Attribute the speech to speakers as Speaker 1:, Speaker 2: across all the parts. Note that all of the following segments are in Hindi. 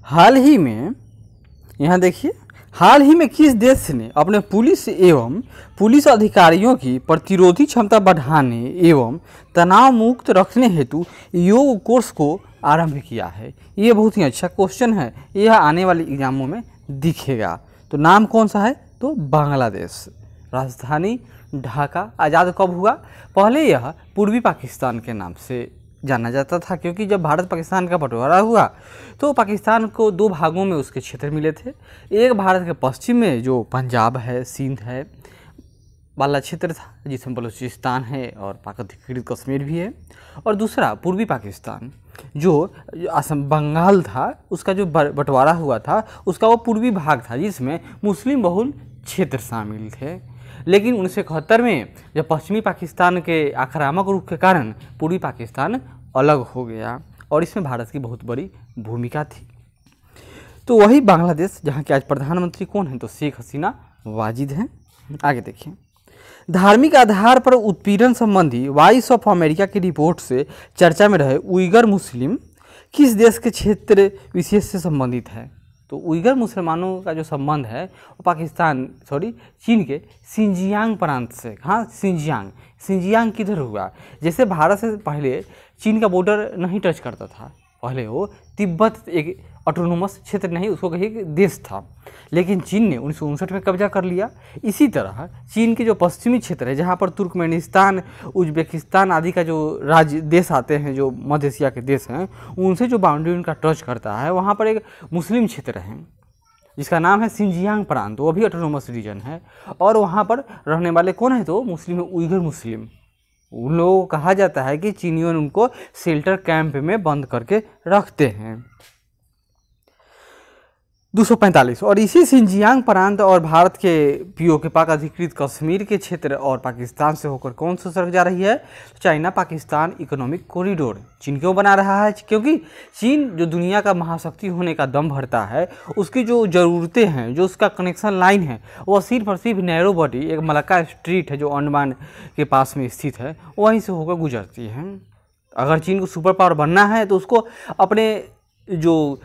Speaker 1: हाल ही में, यहाँ देखिए, हाल ही में किस देश ने अपने पुलिस एवं पुलिस अधिकारियों की प्रतिरोधी क्षमता बढ़ाने एवं तनाव मुक्त रखने हेतु योग कोर्स को आरंभ किया है? ये बहुत ही अच्छा क्वेश्चन है, यह आने वाले एग्जामों में दिखेगा। तो नाम कौन सा है? तो बांग्लादेश। राजधानी ढाका। आज़ाद कब हुआ? पहले यह पूर्वी पाकिस्तान के नाम से जाना जाता था, क्योंकि जब भारत पाकिस्तान का बंटवारा हुआ तो पाकिस्तान को दो भागों में उसके क्षेत्र मिले थे। एक भारत के पश्चिम में जो पंजाब है, सिंध है वाला क्षेत्र था, जिसमें बलूचिस्तान है और पाक अधिकृत कश्मीर भी है, और दूसरा पूर्वी पाकिस्तान जो असम बंगाल था, उसका जो बंटवारा हुआ था उसका वो पूर्वी भाग था, जिसमें मुस्लिम बहुल क्षेत्र शामिल थे। लेकिन 1971 में जब पश्चिमी पाकिस्तान के आक्रामक रूप के कारण पूर्वी पाकिस्तान अलग हो गया और इसमें भारत की बहुत बड़ी भूमिका थी। तो वही बांग्लादेश, जहाँ के आज प्रधानमंत्री कौन हैं? तो शेख हसीना वाजिद हैं। आगे देखिए, धार्मिक आधार पर उत्पीड़न संबंधी वॉइस ऑफ अमेरिका की रिपोर्ट से चर्चा में रहे उइगर मुस्लिम किस देश के क्षेत्र विशेष से संबंधित है? तो उइगर मुसलमानों का जो संबंध है वो चीन के सिंजियांग प्रांत से। हाँ, सिंजियांग किधर हुआ? जैसे भारत से पहले चीन का बॉर्डर नहीं टच करता था, पहले वो तिब्बत एक ऑटोनोमस क्षेत्र नहीं, उसको कहीं देश था, लेकिन चीन ने 1959 में कब्जा कर लिया। इसी तरह चीन के जो पश्चिमी क्षेत्र है, जहाँ पर तुर्कमेनिस्तान, उज्बेकिस्तान आदि का जो राज्य देश आते हैं, जो मध्य एशिया के देश हैं, उनसे जो बाउंड्री उनका टच करता है, वहाँ पर एक मुस्लिम क्षेत्र है जिसका नाम है सिंजियांग प्रांत, वो भी ऑटोनोमस रीजन है। और वहाँ पर रहने वाले कौन है? तो मुस्लिम, उइगर मुस्लिम। उन लोगों को कहा जाता है कि चीनियों ने उनको शेल्टर कैंप में बंद करके रखते हैं। 245। और इसी सिंजियांग प्रांत और भारत के पीओके पाक अधिकृत कश्मीर के क्षेत्र और पाकिस्तान से होकर कौन सा सड़क जा रही है? तो चाइना पाकिस्तान इकोनॉमिक कॉरिडोर। चीन क्यों बना रहा है? क्योंकि चीन जो दुनिया का महाशक्ति होने का दम भरता है, उसकी जो ज़रूरतें हैं, जो उसका कनेक्शन लाइन है, वो सिर्फ और सिर्फ नैरो बॉडी, एक मलक्का स्ट्रीट है जो अंडमान के पास में स्थित है, वहीं से होकर गुजरती है। अगर चीन को सुपर पावर बनना है तो उसको अपने जो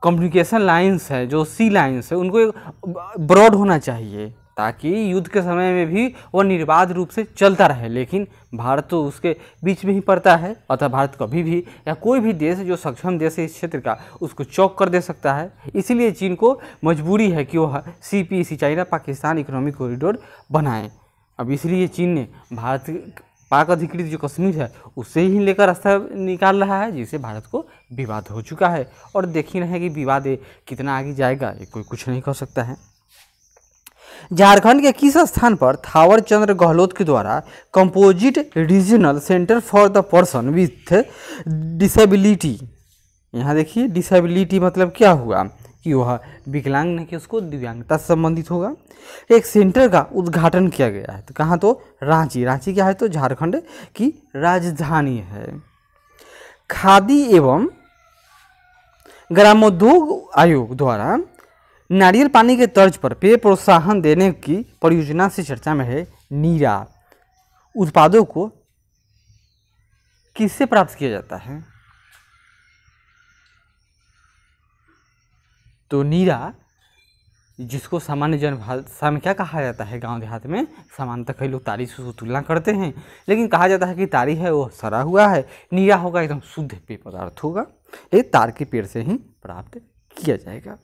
Speaker 1: कम्युनिकेशन लाइंस है, जो सी लाइंस है, उनको ब्रॉड होना चाहिए ताकि युद्ध के समय में भी वो निर्बाध रूप से चलता रहे। लेकिन भारत तो उसके बीच में ही पड़ता है, अतः भारत कभी भी या कोई भी देश जो सक्षम देश है इस क्षेत्र का, उसको चौक कर दे सकता है। इसीलिए चीन को मजबूरी है कि वह CPEC, China Pakistan economic corridor बनाए। अब इसलिए चीन ने भारत पाक अधिकृत जो कश्मीर है उससे ही लेकर रास्ता निकाल रहा है, जिससे भारत को विवाद हो चुका है। और देख ही रहे कि विवाद कितना आगे जाएगा, ये कोई कुछ नहीं कर सकता है। झारखंड के किस स्थान पर थावर चंद्र गहलोत के द्वारा composite regional centre for the person with disability, यहाँ देखिए डिसेबिलिटी मतलब क्या हुआ कि वह विकलांग नहीं, कि उसको दिव्यांगता से संबंधित होगा, एक सेंटर का उद्घाटन किया गया है। तो कहाँ? तो रांची। रांची क्या है? तो झारखंड की राजधानी है। खादी एवं ग्रामोद्योग आयोग द्वारा नारियल पानी के तर्ज पर पेय प्रोत्साहन देने की परियोजना से चर्चा में है नीरा। उत्पादों को किससे प्राप्त किया जाता है? तो नीरा, जिसको सामान्य जन भाषा में क्या कहा जाता है, गांव देहात में सामान्यतः कई लोग तारी से तुलना करते हैं, लेकिन कहा जाता है कि तारी है वो सड़ा हुआ है, नीरा होगा एकदम शुद्ध पेय पदार्थ होगा, ये तार के पेड़ से ही प्राप्त किया जाएगा।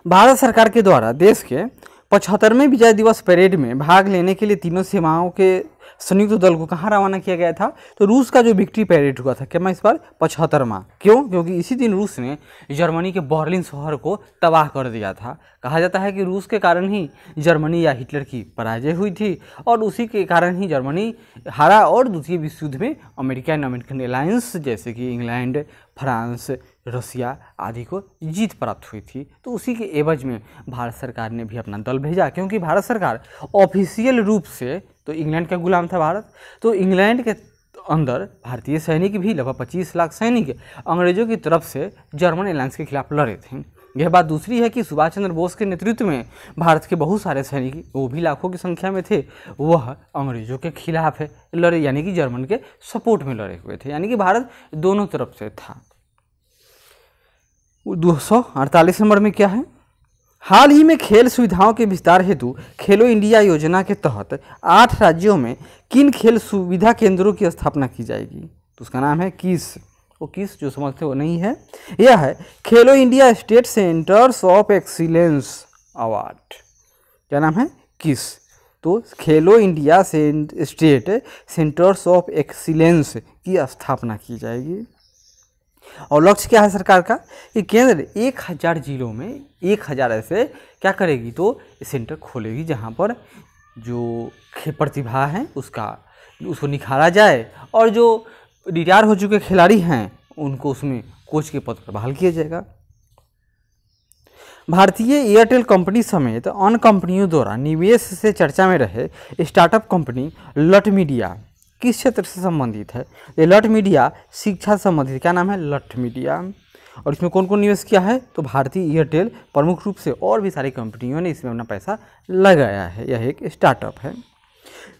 Speaker 1: भारत सरकार के द्वारा देश के 75वें विजय दिवस परेड में भाग लेने के लिए तीनों सेनाओं के संयुक्त दल को कहाँ रवाना किया गया था? तो रूस का जो विक्ट्री परेड हुआ था, क्या इस बार 75वां। क्यों? क्योंकि इसी दिन रूस ने जर्मनी के बर्लिन शहर को तबाह कर दिया था। कहा जाता है कि रूस के कारण ही जर्मनी या हिटलर की पराजय हुई थी और उसी के कारण ही जर्मनी हारा और द्वितीय विश्व युद्ध में अमेरिकन अलायंस जैसे कि इंग्लैंड, फ्रांस, रसिया आदि को जीत प्राप्त हुई थी। तो उसी के एवज में भारत सरकार ने भी अपना दल भेजा, क्योंकि भारत सरकार ऑफिशियल रूप से तो इंग्लैंड का गुलाम था भारत, तो इंग्लैंड के अंदर भारतीय सैनिक भी लगभग 25 लाख सैनिक अंग्रेजों की तरफ से जर्मन अलायंस के खिलाफ लड़े थे। यह बात दूसरी है कि सुभाष चंद्र बोस के नेतृत्व में भारत के बहुत सारे सैनिक, वो भी लाखों की संख्या में थे, वह अंग्रेजों के खिलाफ लड़े, यानी कि जर्मन के सपोर्ट में लड़े हुए थे, यानी कि भारत दोनों तरफ से था। 248 नंबर में क्या है, हाल ही में खेल सुविधाओं के विस्तार हेतु खेलो इंडिया योजना के तहत 8 राज्यों में किन खेल सुविधा केंद्रों की स्थापना की जाएगी। तो उसका नाम है किस, वो किस जो समझते हो नहीं है, यह है खेलो India state centres of excellence award. क्या नाम है, किस। तो खेलो इंडिया से स्टेट सेंटर्स ऑफ एक्सीलेंस की स्थापना की जाएगी। और लक्ष्य क्या है सरकार का कि केंद्र 1000 जिलों में 1000 ऐसे क्या करेगी, तो सेंटर खोलेगी जहां पर जो प्रतिभा है उसको निखारा जाए और जो रिटायर हो चुके खिलाड़ी हैं उनको उसमें कोच के पद पर बहाल किया जाएगा। भारतीय एयरटेल कंपनी समेत अन्य कंपनियों द्वारा निवेश से चर्चा में रहे स्टार्टअप कंपनी लट मीडिया किस क्षेत्र से संबंधित है। ये लट मीडिया शिक्षा संबंधित, क्या नाम है, लट मीडिया। और इसमें कौन कौन निवेश किया है, तो भारतीय एयरटेल प्रमुख रूप से और भी सारी कंपनियों ने इसमें अपना पैसा लगाया है। यह एक स्टार्टअप है।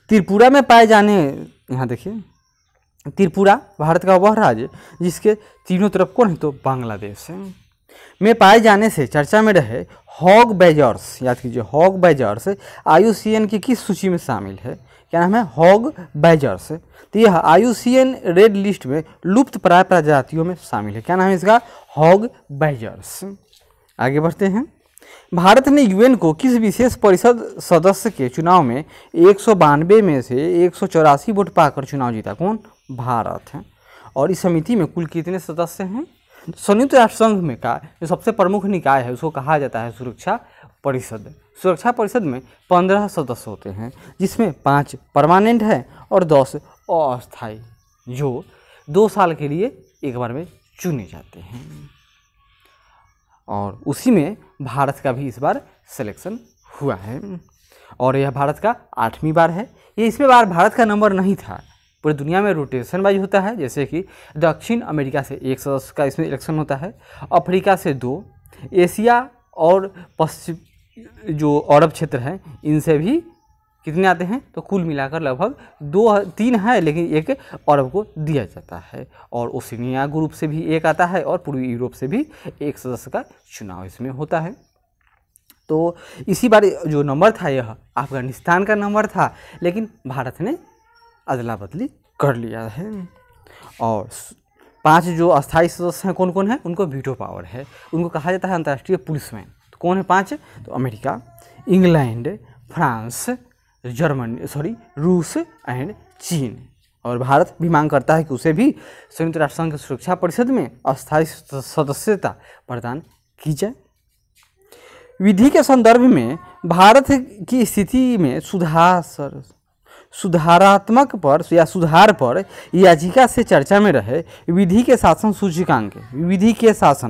Speaker 1: त्रिपुरा में पाए जाने, यहाँ देखिए त्रिपुरा भारत का वह राज्य जिसके तीनों तरफ कौन है, तो बांग्लादेश है, में पाए जाने से चर्चा में रहे हॉग बैजर्स, याद कीजिए हॉग बैजर्स IUCN की किस सूची में शामिल है। क्या नाम है, हॉग बैजर्स। तो यह IUCN रेड लिस्ट में लुप्त प्राय प्रजातियों में शामिल है। क्या नाम है इसका, हॉग बैजर्स। आगे बढ़ते हैं। भारत ने UN को किस विशेष परिषद सदस्य के चुनाव में 192 में से 184 वोट पाकर चुनाव जीता, कौन, भारत है। और इस समिति में कुल कितने सदस्य हैं, संयुक्त राष्ट्र संघ में का जो सबसे प्रमुख निकाय है उसको कहा जाता है सुरक्षा परिषद। सुरक्षा परिषद में 15 सदस्य होते हैं जिसमें 5 परमानेंट हैं और 10 अस्थायी जो 2 साल के लिए एक बार में चुने जाते हैं। और उसी में भारत का भी इस बार सिलेक्शन हुआ है और यह भारत का 8वीं बार है। ये इसमें बार भारत का नंबर नहीं था, पूरी दुनिया में रोटेशन वाइज होता है। जैसे कि दक्षिण अमेरिका से 1 सदस्य का इसमें इलेक्शन होता है, अफ्रीका से 2, एशिया और पश्चिम जो अरब क्षेत्र है इनसे भी कितने आते हैं, तो कुल मिलाकर लगभग 2-3 है, लेकिन एक अरब को दिया जाता है। और ओशिनिया ग्रुप से भी एक आता है और पूर्वी यूरोप से भी एक सदस्य का चुनाव इसमें होता है। तो इसी बार जो नंबर था यह अफगानिस्तान का नंबर था, लेकिन भारत ने अदला बदली कर लिया है। और 5 जो अस्थायी सदस्य हैं कौन कौन है, उनको वीटो पावर है, उनको कहा जाता है अंतर्राष्ट्रीय पुलिसमैन। तो कौन है 5, तो अमेरिका, इंग्लैंड, फ्रांस, रूस एंड चीन। और भारत भी मांग करता है कि उसे भी संयुक्त राष्ट्र संघ सुरक्षा परिषद में अस्थायी सदस्यता प्रदान की जाए। विधि के संदर्भ में भारत की स्थिति में सुधारात्मक पर या सुधार पर याचिका से चर्चा में रहे विधि के शासन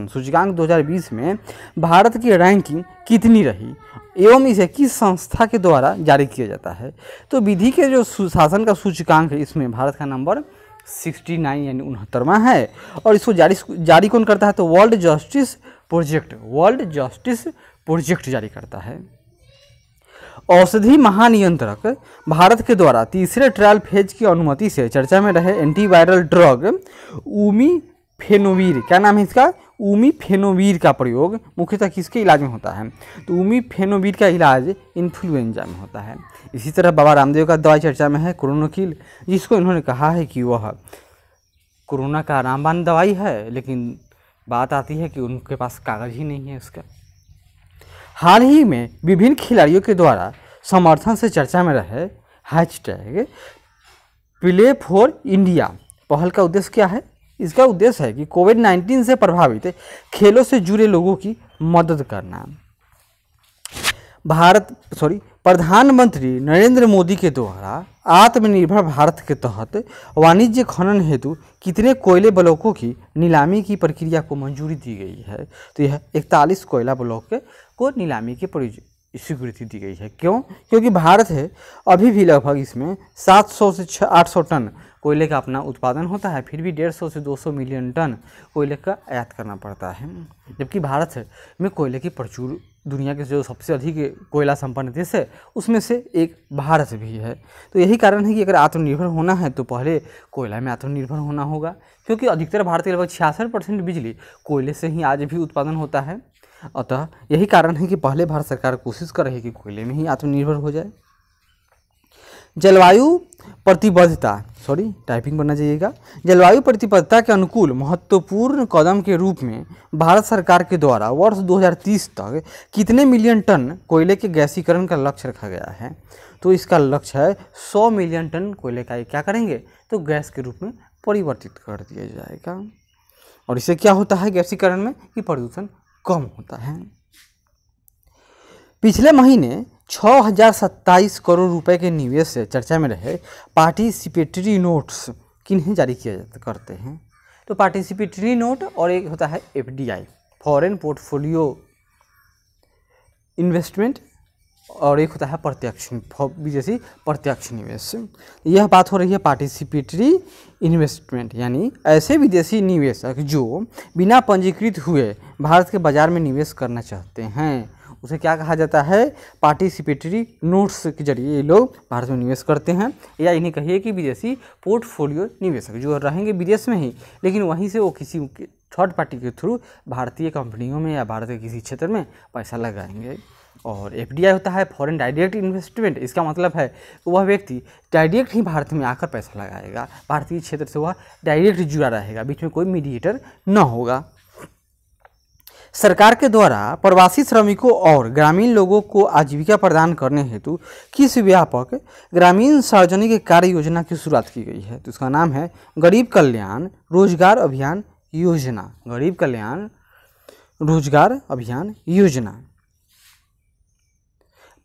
Speaker 1: सूचकांक 2020 में भारत की रैंकिंग कितनी रही एवं इसे किस संस्था के द्वारा जारी किया जाता है। तो विधि के जो शासन का सूचकांक है इसमें भारत का नंबर 69 यानी 69वां है। और इसको जारी कौन करता है, तो वर्ल्ड जस्टिस प्रोजेक्ट जारी करता है। औषधि महानियंत्रक भारत के द्वारा तीसरे ट्रायल फेज की अनुमति से चर्चा में रहे एंटीवायरल ड्रग उमीफेनोवीर, क्या नाम है इसका, उमीफेनोवीर का प्रयोग मुख्यतः किसके इलाज में होता है, तो उमीफेनोवीर का इलाज इन्फ्लुएंजा में होता है। इसी तरह बाबा रामदेव का दवाई चर्चा में है क्रोनोकिल, जिसको इन्होंने कहा है कि वह कोरोना का रामबाण दवाई है, लेकिन बात आती है कि उनके पास कागज ही नहीं है इसका। हाल ही में विभिन्न खिलाड़ियों के द्वारा समर्थन से चर्चा में रहे हैशटैग प्ले फॉर इंडिया पहल का उद्देश्य क्या है, इसका उद्देश्य है कि कोविड-19 से प्रभावित खेलों से जुड़े लोगों की मदद करना। प्रधानमंत्री नरेंद्र मोदी के द्वारा आत्मनिर्भर भारत के तहत वाणिज्य खनन हेतु कितने कोयले ब्लॉकों की नीलामी की प्रक्रिया को मंजूरी दी गई है, तो यह 41 कोयला ब्लॉक को नीलामी की स्वीकृति दी गई है। क्यों, क्योंकि भारत है अभी भी लगभग इसमें 700 से 800 टन कोयले का अपना उत्पादन होता है, फिर भी 150 से 200 मिलियन टन कोयले का आयात करना पड़ता है, जबकि भारत में कोयले की प्रचुर दुनिया के जो सबसे अधिक कोयला संपन्न देश है उसमें से एक भारत भी है। तो यही कारण है कि अगर आत्मनिर्भर होना है तो पहले कोयला में आत्मनिर्भर होना होगा, क्योंकि अधिकतर भारत के लगभग 66% बिजली कोयले से ही आज भी उत्पादन होता है। अतः यही कारण है कि पहले भारत सरकार कोशिश कर रही है कि कोयले में ही आत्मनिर्भर हो जाए। जलवायु प्रतिबद्धता टाइपिंग करना चाहिएगा। जलवायु प्रतिबद्धता के अनुकूल महत्वपूर्ण कदम के रूप में भारत सरकार के द्वारा वर्ष 2030 तक कितने मिलियन टन कोयले के गैसीकरण का लक्ष्य रखा गया है? तो इसका लक्ष्य है 100 मिलियन टन कोयले का क्या करेंगे तो गैस के रूप में परिवर्तित कर दिया जाएगा। और इससे क्या होता है गैसीकरण में कि प्रदूषण कम होता है। पिछले महीने 6027 करोड़ रुपए के निवेश से चर्चा में रहे पार्टिसिपेटरी नोट्स किन्हें जारी किया करते हैं? तो पार्टिसिपेटरी नोट और एक होता है FDI फॉरेन पोर्टफोलियो इन्वेस्टमेंट, और एक होता है प्रत्यक्ष विदेशी प्रत्यक्ष निवेश। यह बात हो रही है पार्टिसिपेटरी इन्वेस्टमेंट, यानी ऐसे विदेशी निवेशक जो बिना पंजीकृत हुए भारत के बाज़ार में निवेश करना चाहते हैं, उसे क्या कहा जाता है? पार्टिसिपेटरी नोट्स के जरिए ये लोग भारत में निवेश करते हैं। या इन्हें कहिए कि विदेशी पोर्टफोलियो निवेशक जो रहेंगे विदेश में ही, लेकिन वहीं से वो किसी थर्ड पार्टी के थ्रू भारतीय कंपनियों में या भारत के किसी क्षेत्र में पैसा लगाएंगे। और FDI होता है फॉरेन डायरेक्ट इन्वेस्टमेंट। इसका मतलब है कि वह व्यक्ति डायरेक्ट ही भारत में आकर पैसा लगाएगा, भारतीय क्षेत्र से वह डायरेक्ट जुड़ा रहेगा, बीच में कोई मीडिएटर न होगा। सरकार के द्वारा प्रवासी श्रमिकों और ग्रामीण लोगों को आजीविका प्रदान करने हेतु किस व्यापक ग्रामीण सार्वजनिक कार्य योजना की शुरुआत की गई है? तो इसका नाम है गरीब कल्याण रोजगार अभियान योजना। गरीब कल्याण रोजगार अभियान योजना।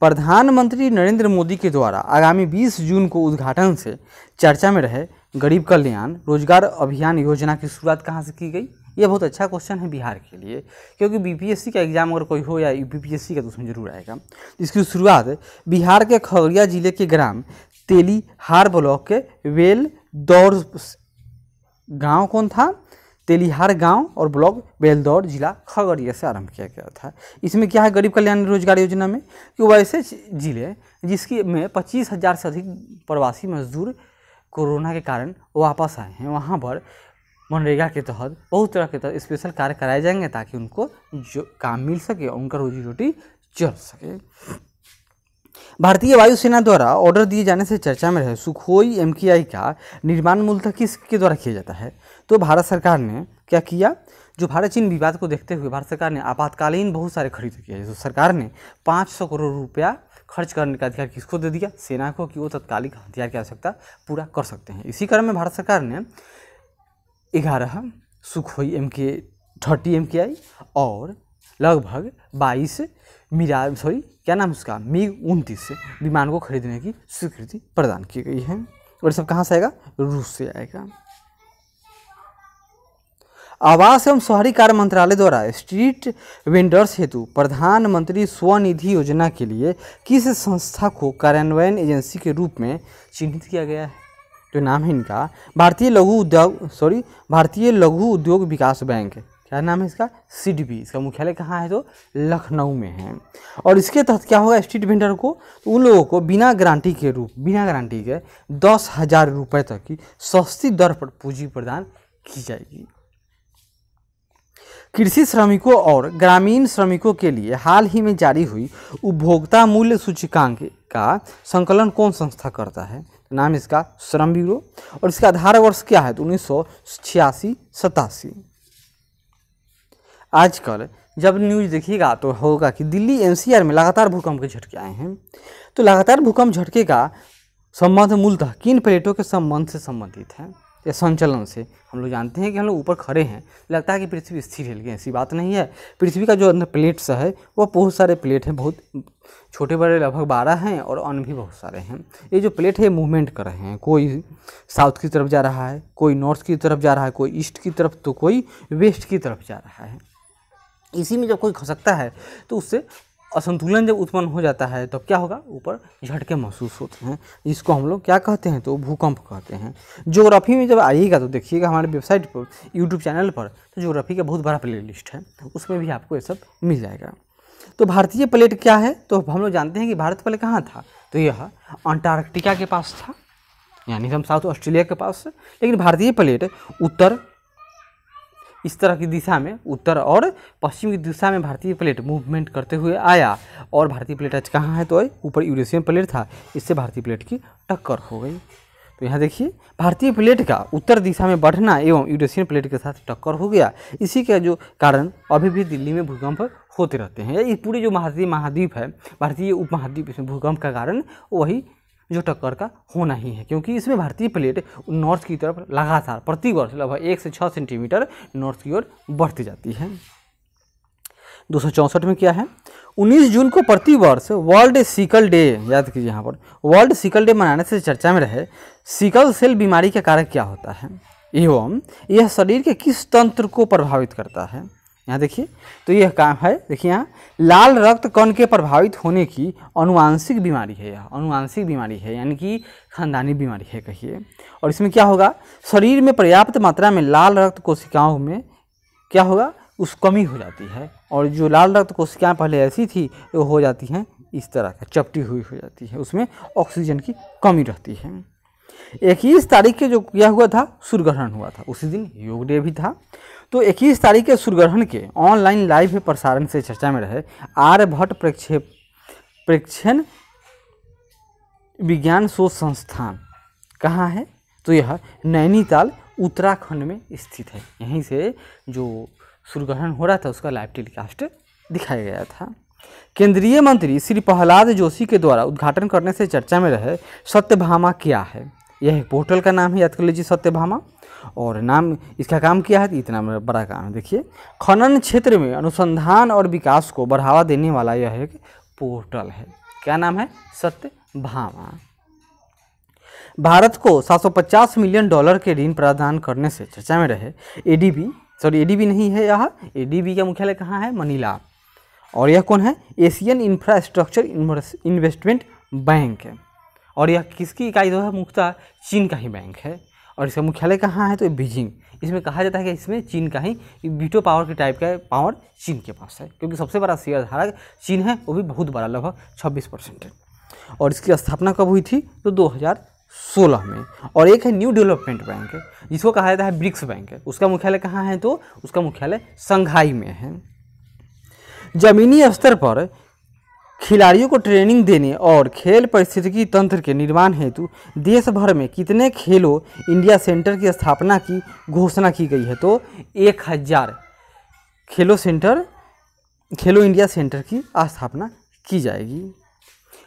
Speaker 1: प्रधानमंत्री नरेंद्र मोदी के द्वारा आगामी 20 जून को उद्घाटन से चर्चा में रहे गरीब कल्याण रोजगार अभियान योजना की शुरुआत कहाँ से की गई? यह बहुत अच्छा क्वेश्चन है बिहार के लिए, क्योंकि BPSC का एग्जाम अगर कोई हो या UPPSC का तो उसमें जरूर आएगा। इसकी शुरुआत बिहार के खगड़िया जिले के ग्राम तेलीहार ब्लॉक के बेलदौर गांव कौन था? तेलीहार गांव और ब्लॉक बेलदौर जिला खगड़िया से आरंभ किया गया था। इसमें क्या है गरीब कल्याण रोजगार योजना में कि वैसे जिले जिसकी में 25,000 से अधिक प्रवासी मजदूर कोरोना के कारण वापस आए हैं, वहाँ पर मनरेगा के तहत बहुत तरह के स्पेशल कार्य कराए जाएंगे ताकि उनको जो काम मिल सके और उनका रोजी रोटी चल सके। भारतीय वायुसेना द्वारा ऑर्डर दिए जाने से चर्चा में रहे सुखोई MKI का निर्माण मूलतः किसके द्वारा किया जाता है? तो भारत सरकार ने क्या किया? जो भारत चीन विवाद को देखते हुए भारत सरकार ने आपातकालीन बहुत सारे खरीद किए। तो सरकार ने 500 करोड़ रुपया खर्च करने का अधिकार किसको दे दिया? सेना को, कि वो तत्कालिक हथियार की आवश्यकता पूरा कर सकते हैं। इसी क्रम में भारत सरकार ने 11 सुखोई MK-30 MKI और लगभग 22 MiG-29 विमान को खरीदने की स्वीकृति प्रदान की गई है। और सब कहाँ से आएगा? रूस से आएगा। आवास एवं शहरी कार्य मंत्रालय द्वारा स्ट्रीट वेंडर्स हेतु प्रधानमंत्री स्वनिधि योजना के लिए किस संस्था को कार्यान्वयन एजेंसी के रूप में चिन्हित किया गया है? तो नाम है इनका भारतीय लघु उद्योग विकास बैंक। क्या नाम है इसका? CDB। इसका मुख्यालय कहाँ है? तो लखनऊ में है। और इसके तहत क्या होगा स्ट्रीट वेंडर को? तो उन लोगों को बिना गारंटी के 10,000 रुपये तक की सस्ती दर पर पूंजी प्रदान की जाएगी। कृषि श्रमिकों और ग्रामीण श्रमिकों के लिए हाल ही में जारी हुई उपभोक्ता मूल्य सूचकांक का संकलन कौन संस्था करता है? नाम इसका श्रम ब्यूरो। और इसका आधार वर्ष क्या है? तो 1986-87। आजकल जब न्यूज़ देखिएगा तो होगा कि दिल्ली NCR में लगातार भूकंप के झटके आए हैं। तो लगातार भूकंप झटके का संबंध मूलतः किन प्लेटों के संबंध से संबंधित है या संचलन से? हम लोग जानते हैं कि हम लोग ऊपर खड़े हैं, लगता है कि पृथ्वी स्थिर हिल गई, ऐसी बात नहीं है। पृथ्वी का जो अंदर प्लेट्स है वो बहुत सारे प्लेट हैं, बहुत छोटे बड़े लगभग 12 हैं और अन्य भी बहुत सारे हैं। ये जो प्लेट है मूवमेंट कर रहे हैं, कोई साउथ की तरफ जा रहा है, कोई नॉर्थ की तरफ जा रहा है, कोई ईस्ट की तरफ, तो कोई वेस्ट की तरफ जा रहा है। इसी में जब कोई खसकता है तो उससे असंतुलन जब उत्पन्न हो जाता है तब क्या होगा? ऊपर झटके महसूस होते हैं, जिसको हम लोग क्या कहते हैं? तो भूकंप कहते हैं। ज्योग्राफी में जब आइएगा तो देखिएगा हमारे वेबसाइट पर, यूट्यूब चैनल पर, तो ज्योग्राफी का बहुत बड़ा प्लेलिस्ट है, उसमें भी आपको ये सब मिल जाएगा। तो भारतीय प्लेट क्या है, तो हम लोग जानते हैं कि भारत पहले कहाँ था, तो यह अंटार्कटिका के पास था, यानी हम साउथ ऑस्ट्रेलिया के पास है। लेकिन भारतीय प्लेट उत्तर, इस तरह की दिशा में, उत्तर और पश्चिम की दिशा में भारतीय प्लेट मूवमेंट करते हुए आया, और भारतीय प्लेट आज कहाँ है, तो ऊपर यूरेशियन प्लेट था, इससे भारतीय प्लेट की टक्कर हो गई। तो यहाँ देखिए भारतीय प्लेट का उत्तर दिशा में बढ़ना एवं यूरेशियन प्लेट के साथ टक्कर हो गया। इसी के जो कारण अभी भी दिल्ली में भूकंप होते रहते हैं। ये पूरे जो भारतीय महाद्वीप है, भारतीय उपमहाद्वीप, इसमें भूकंप का कारण वही जो टक्कर का होना ही है, क्योंकि इसमें भारतीय प्लेट नॉर्थ की तरफ लगातार प्रतिवर्ष लगभग 1 से 6 सेंटीमीटर नॉर्थ की ओर बढ़ती जाती है। 264 में क्या है, 19 जून को प्रतिवर्ष वर्ल्ड सिकल डे, याद कीजिए यहाँ पर वर्ल्ड सिकल डे मनाने से चर्चा में रहे सिकल सेल बीमारी का कारण क्या होता है एवं यह शरीर के किस तंत्र को प्रभावित करता है। यहाँ देखिए, तो यह काम है, देखिए यहाँ लाल रक्त कण के प्रभावित होने की अनुवांशिक बीमारी है, यह अनुवांशिक बीमारी है, यानी कि खानदानी बीमारी है कहिए। और इसमें क्या होगा, शरीर में पर्याप्त मात्रा में लाल रक्त कोशिकाओं में क्या होगा, उस कमी हो जाती है, और जो लाल रक्त कोशिकाएं पहले ऐसी थी वो हो जाती हैं इस तरह का चपटी हुई हो जाती है, उसमें ऑक्सीजन की कमी रहती है। 21 तारीख के जो किया हुआ था सूर्य ग्रहण हुआ था, उसी दिन योग डे भी था। तो 21 तारीख के सूर्य ग्रहण के ऑनलाइन लाइव प्रसारण से चर्चा में रहे आर्यभट्ट प्रेक्षण विज्ञान शोध संस्थान कहाँ है, तो यह नैनीताल उत्तराखंड में स्थित है। यहीं से जो सूर्य ग्रहण हो रहा था उसका लाइव टेलीकास्ट दिखाया गया था। केंद्रीय मंत्री श्री प्रहलाद जोशी के द्वारा उद्घाटन करने से चर्चा में रहे सत्यभामा क्या है, यह एक पोर्टल का नाम है, याद कर लीजिए सत्यभामा। और नाम इसका काम क्या है, इतना बड़ा काम है। देखिए खनन क्षेत्र में अनुसंधान और विकास को बढ़ावा देने वाला यह एक पोर्टल है, क्या नाम है, सत्यभामा। भारत को $750 मिलियन के ऋण प्रदान करने से चर्चा में रहे एडीबी नहीं है, यह एडीबी का मुख्यालय कहाँ है, मनीला। और यह कौन है, एशियन इंफ्रास्ट्रक्चर इन्वेस्टमेंट बैंक है, और यह किसकी इकाई है, मुख्यतः चीन का ही बैंक है। और इसका मुख्यालय कहाँ है, तो बीजिंग। इसमें कहा जाता है कि इसमें चीन का ही वीटो पावर के टाइप का पावर चीन के पास है, क्योंकि सबसे बड़ा शेयर धारक चीन है, वो भी बहुत बड़ा, लगभग 26% है। और इसकी स्थापना कब हुई थी, तो 2016 में। और एक है न्यू डेवलपमेंट बैंक है, जिसको कहा जाता है ब्रिक्स बैंक है, उसका मुख्यालय कहाँ है, तो उसका मुख्यालय संघाई में है। जमीनी स्तर पर खिलाड़ियों को ट्रेनिंग देने और खेल पारिस्थितिकी तंत्र के निर्माण हेतु देश भर में कितने खेलो इंडिया सेंटर की स्थापना की घोषणा की गई है, तो 1000 खेलो इंडिया सेंटर की स्थापना की जाएगी।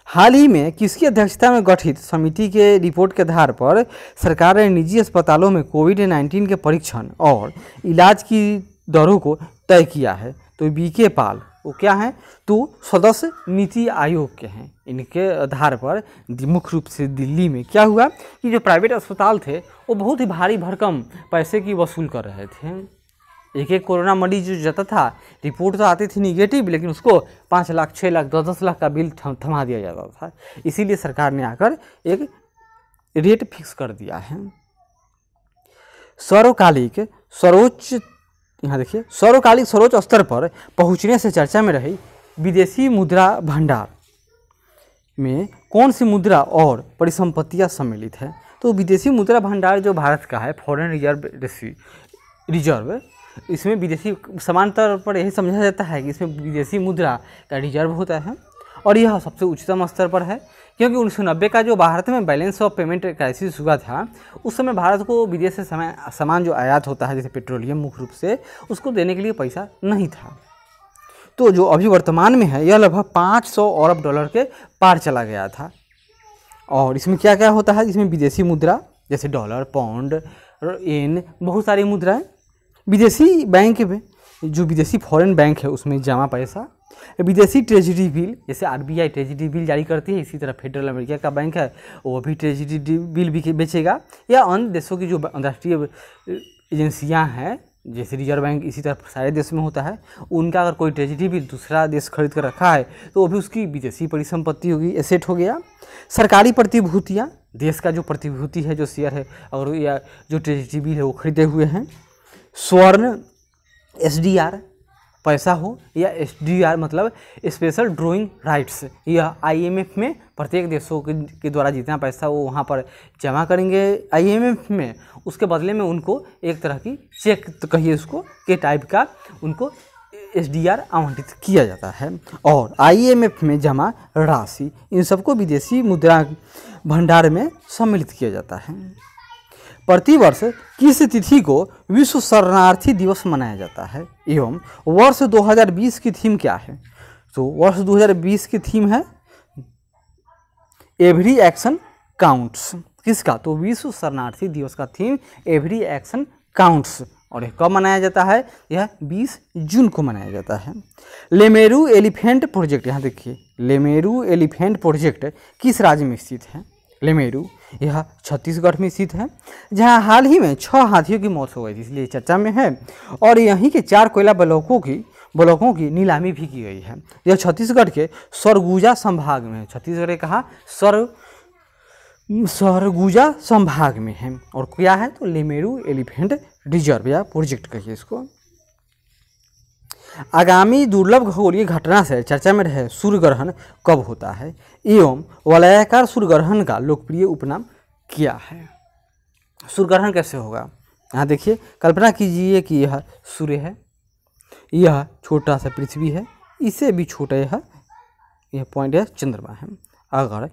Speaker 1: हाल ही में किसकी अध्यक्षता में गठित समिति के रिपोर्ट के आधार पर सरकार ने निजी अस्पतालों में कोविड-19 के परीक्षण और इलाज की दरों को तय किया है, तो बीके पाल वो क्या हैं, तो सदस्य नीति आयोग के हैं। इनके आधार पर मुख्य रूप से दिल्ली में क्या हुआ कि जो प्राइवेट अस्पताल थे वो बहुत ही भारी भरकम पैसे की वसूल कर रहे थे। एक कोरोना मरीज जो जाता था, रिपोर्ट तो आती थी निगेटिव, लेकिन उसको 5 लाख 6 लाख 10 लाख का बिल थमा दिया जाता था। इसीलिए सरकार ने आकर एक रेट फिक्स कर दिया है। सर्वकालिक सर्वोच्च स्तर पर पहुंचने से चर्चा में रही विदेशी मुद्रा भंडार में कौन सी मुद्रा और परिसंपत्तियां सम्मिलित है, तो विदेशी मुद्रा भंडार जो भारत का है, फॉरेन रिजर्व, इसमें विदेशी समानांतर पर यही समझा जाता है कि इसमें विदेशी मुद्रा का रिजर्व होता है, और यह सबसे उच्चतम स्तर पर है, क्योंकि 1990 का जो भारत में बैलेंस ऑफ पेमेंट क्राइसिस हुआ था, उस समय भारत को विदेश से सामान जो आयात होता है, जैसे पेट्रोलियम मुख्य रूप से, उसको देने के लिए पैसा नहीं था। तो जो अभी वर्तमान में है, यह लगभग $500 अरब के पार चला गया था। और इसमें क्या क्या होता है, इसमें विदेशी मुद्रा जैसे डॉलर, पाउंड, येन, बहुत सारी मुद्राएं, विदेशी बैंक में जो विदेशी फॉरेन बैंक है उसमें जमा पैसा, विदेशी ट्रेजरी बिल, जैसे आरबीआई ट्रेजरी बिल जारी करती है, इसी तरह फेडरल अमेरिका का बैंक है वो भी ट्रेजरी बिल भी बेचेगा, या अन्य देशों की जो अंतर्राष्ट्रीय एजेंसियां हैं जैसे रिजर्व बैंक, इसी तरह सारे देश में होता है, उनका अगर कोई ट्रेजरी बिल दूसरा देश खरीद कर रखा है तो वो भी उसकी विदेशी परिसंपत्ति होगी, एसेट हो गया। सरकारी प्रतिभूतियाँ, देश का जो प्रतिभूति है, जो शेयर है, और या जो ट्रेजरी बिल है वो खरीदे हुए हैं। स्वर्ण, एसडीआर, पैसा हो या SDR मतलब स्पेशल ड्राइंग राइट्स, यह IMF में प्रत्येक देशों के द्वारा जितना पैसा वो वहाँ पर जमा करेंगे IMF में, उसके बदले में उनको एक तरह की चेक तो कहिए उसको के टाइप का उनको SDR आवंटित किया जाता है। और IMF में जमा राशि इन सबको विदेशी मुद्रा भंडार में सम्मिलित किया जाता है। प्रतिवर्ष किस तिथि को विश्व शरणार्थी दिवस मनाया जाता है एवं वर्ष 2020 की थीम क्या है? तो वर्ष 2020 की थीम है एवरी एक्शन काउंट्स। किसका? तो विश्व शरणार्थी दिवस का थीम एवरी एक्शन काउंट्स। और यह कब मनाया जाता है? यह 20 जून को मनाया जाता है। लेमेरू एलिफेंट प्रोजेक्ट, यहाँ देखिए लेमेरू एलिफेंट प्रोजेक्ट किस राज्य में स्थित है? लेमेरू यह छत्तीसगढ़ में स्थित है, जहाँ हाल ही में 6 हाथियों की मौत हो गई थी, इसलिए चर्चा में है। और यहीं के 4 कोयला ब्लॉकों की नीलामी भी की गई है। यह छत्तीसगढ़ के सरगुजा संभाग में है। छत्तीसगढ़ के कहा सरगुजा संभाग में है। और क्या है? तो लेमेरू एलिफेंट रिजर्व या प्रोजेक्ट कहिए इसको। आगामी दुर्लभ खगोलीय घटना से चर्चा में रहे सूर्य ग्रहण कब होता है एवं वलयाकार सूर्य ग्रहण का लोकप्रिय उपनाम क्या है? सूर्य ग्रहण कैसे होगा? यहाँ देखिए, कल्पना कीजिए कि यह सूर्य है, यह छोटा सा पृथ्वी है, इससे भी छोटा यह पॉइंट है चंद्रमा है। अगर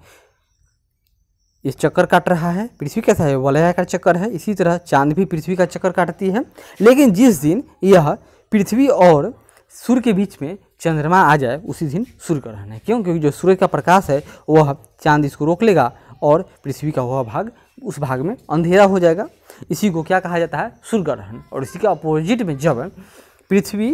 Speaker 1: इस चक्कर काट रहा है, पृथ्वी कैसा है? वलयाकार चक्कर है। इसी तरह चांद भी पृथ्वी का चक्कर काटती है। लेकिन जिस दिन यह पृथ्वी और सूर्य के बीच में चंद्रमा आ जाए उसी दिन सूर्य ग्रहण है। क्यों? क्योंकि जो सूर्य का प्रकाश है वह चांद इसको रोक लेगा और पृथ्वी का वह भाग उस भाग में अंधेरा हो जाएगा। इसी को क्या कहा जाता है? सूर्य ग्रहण। और इसी के अपोजिट में जब पृथ्वी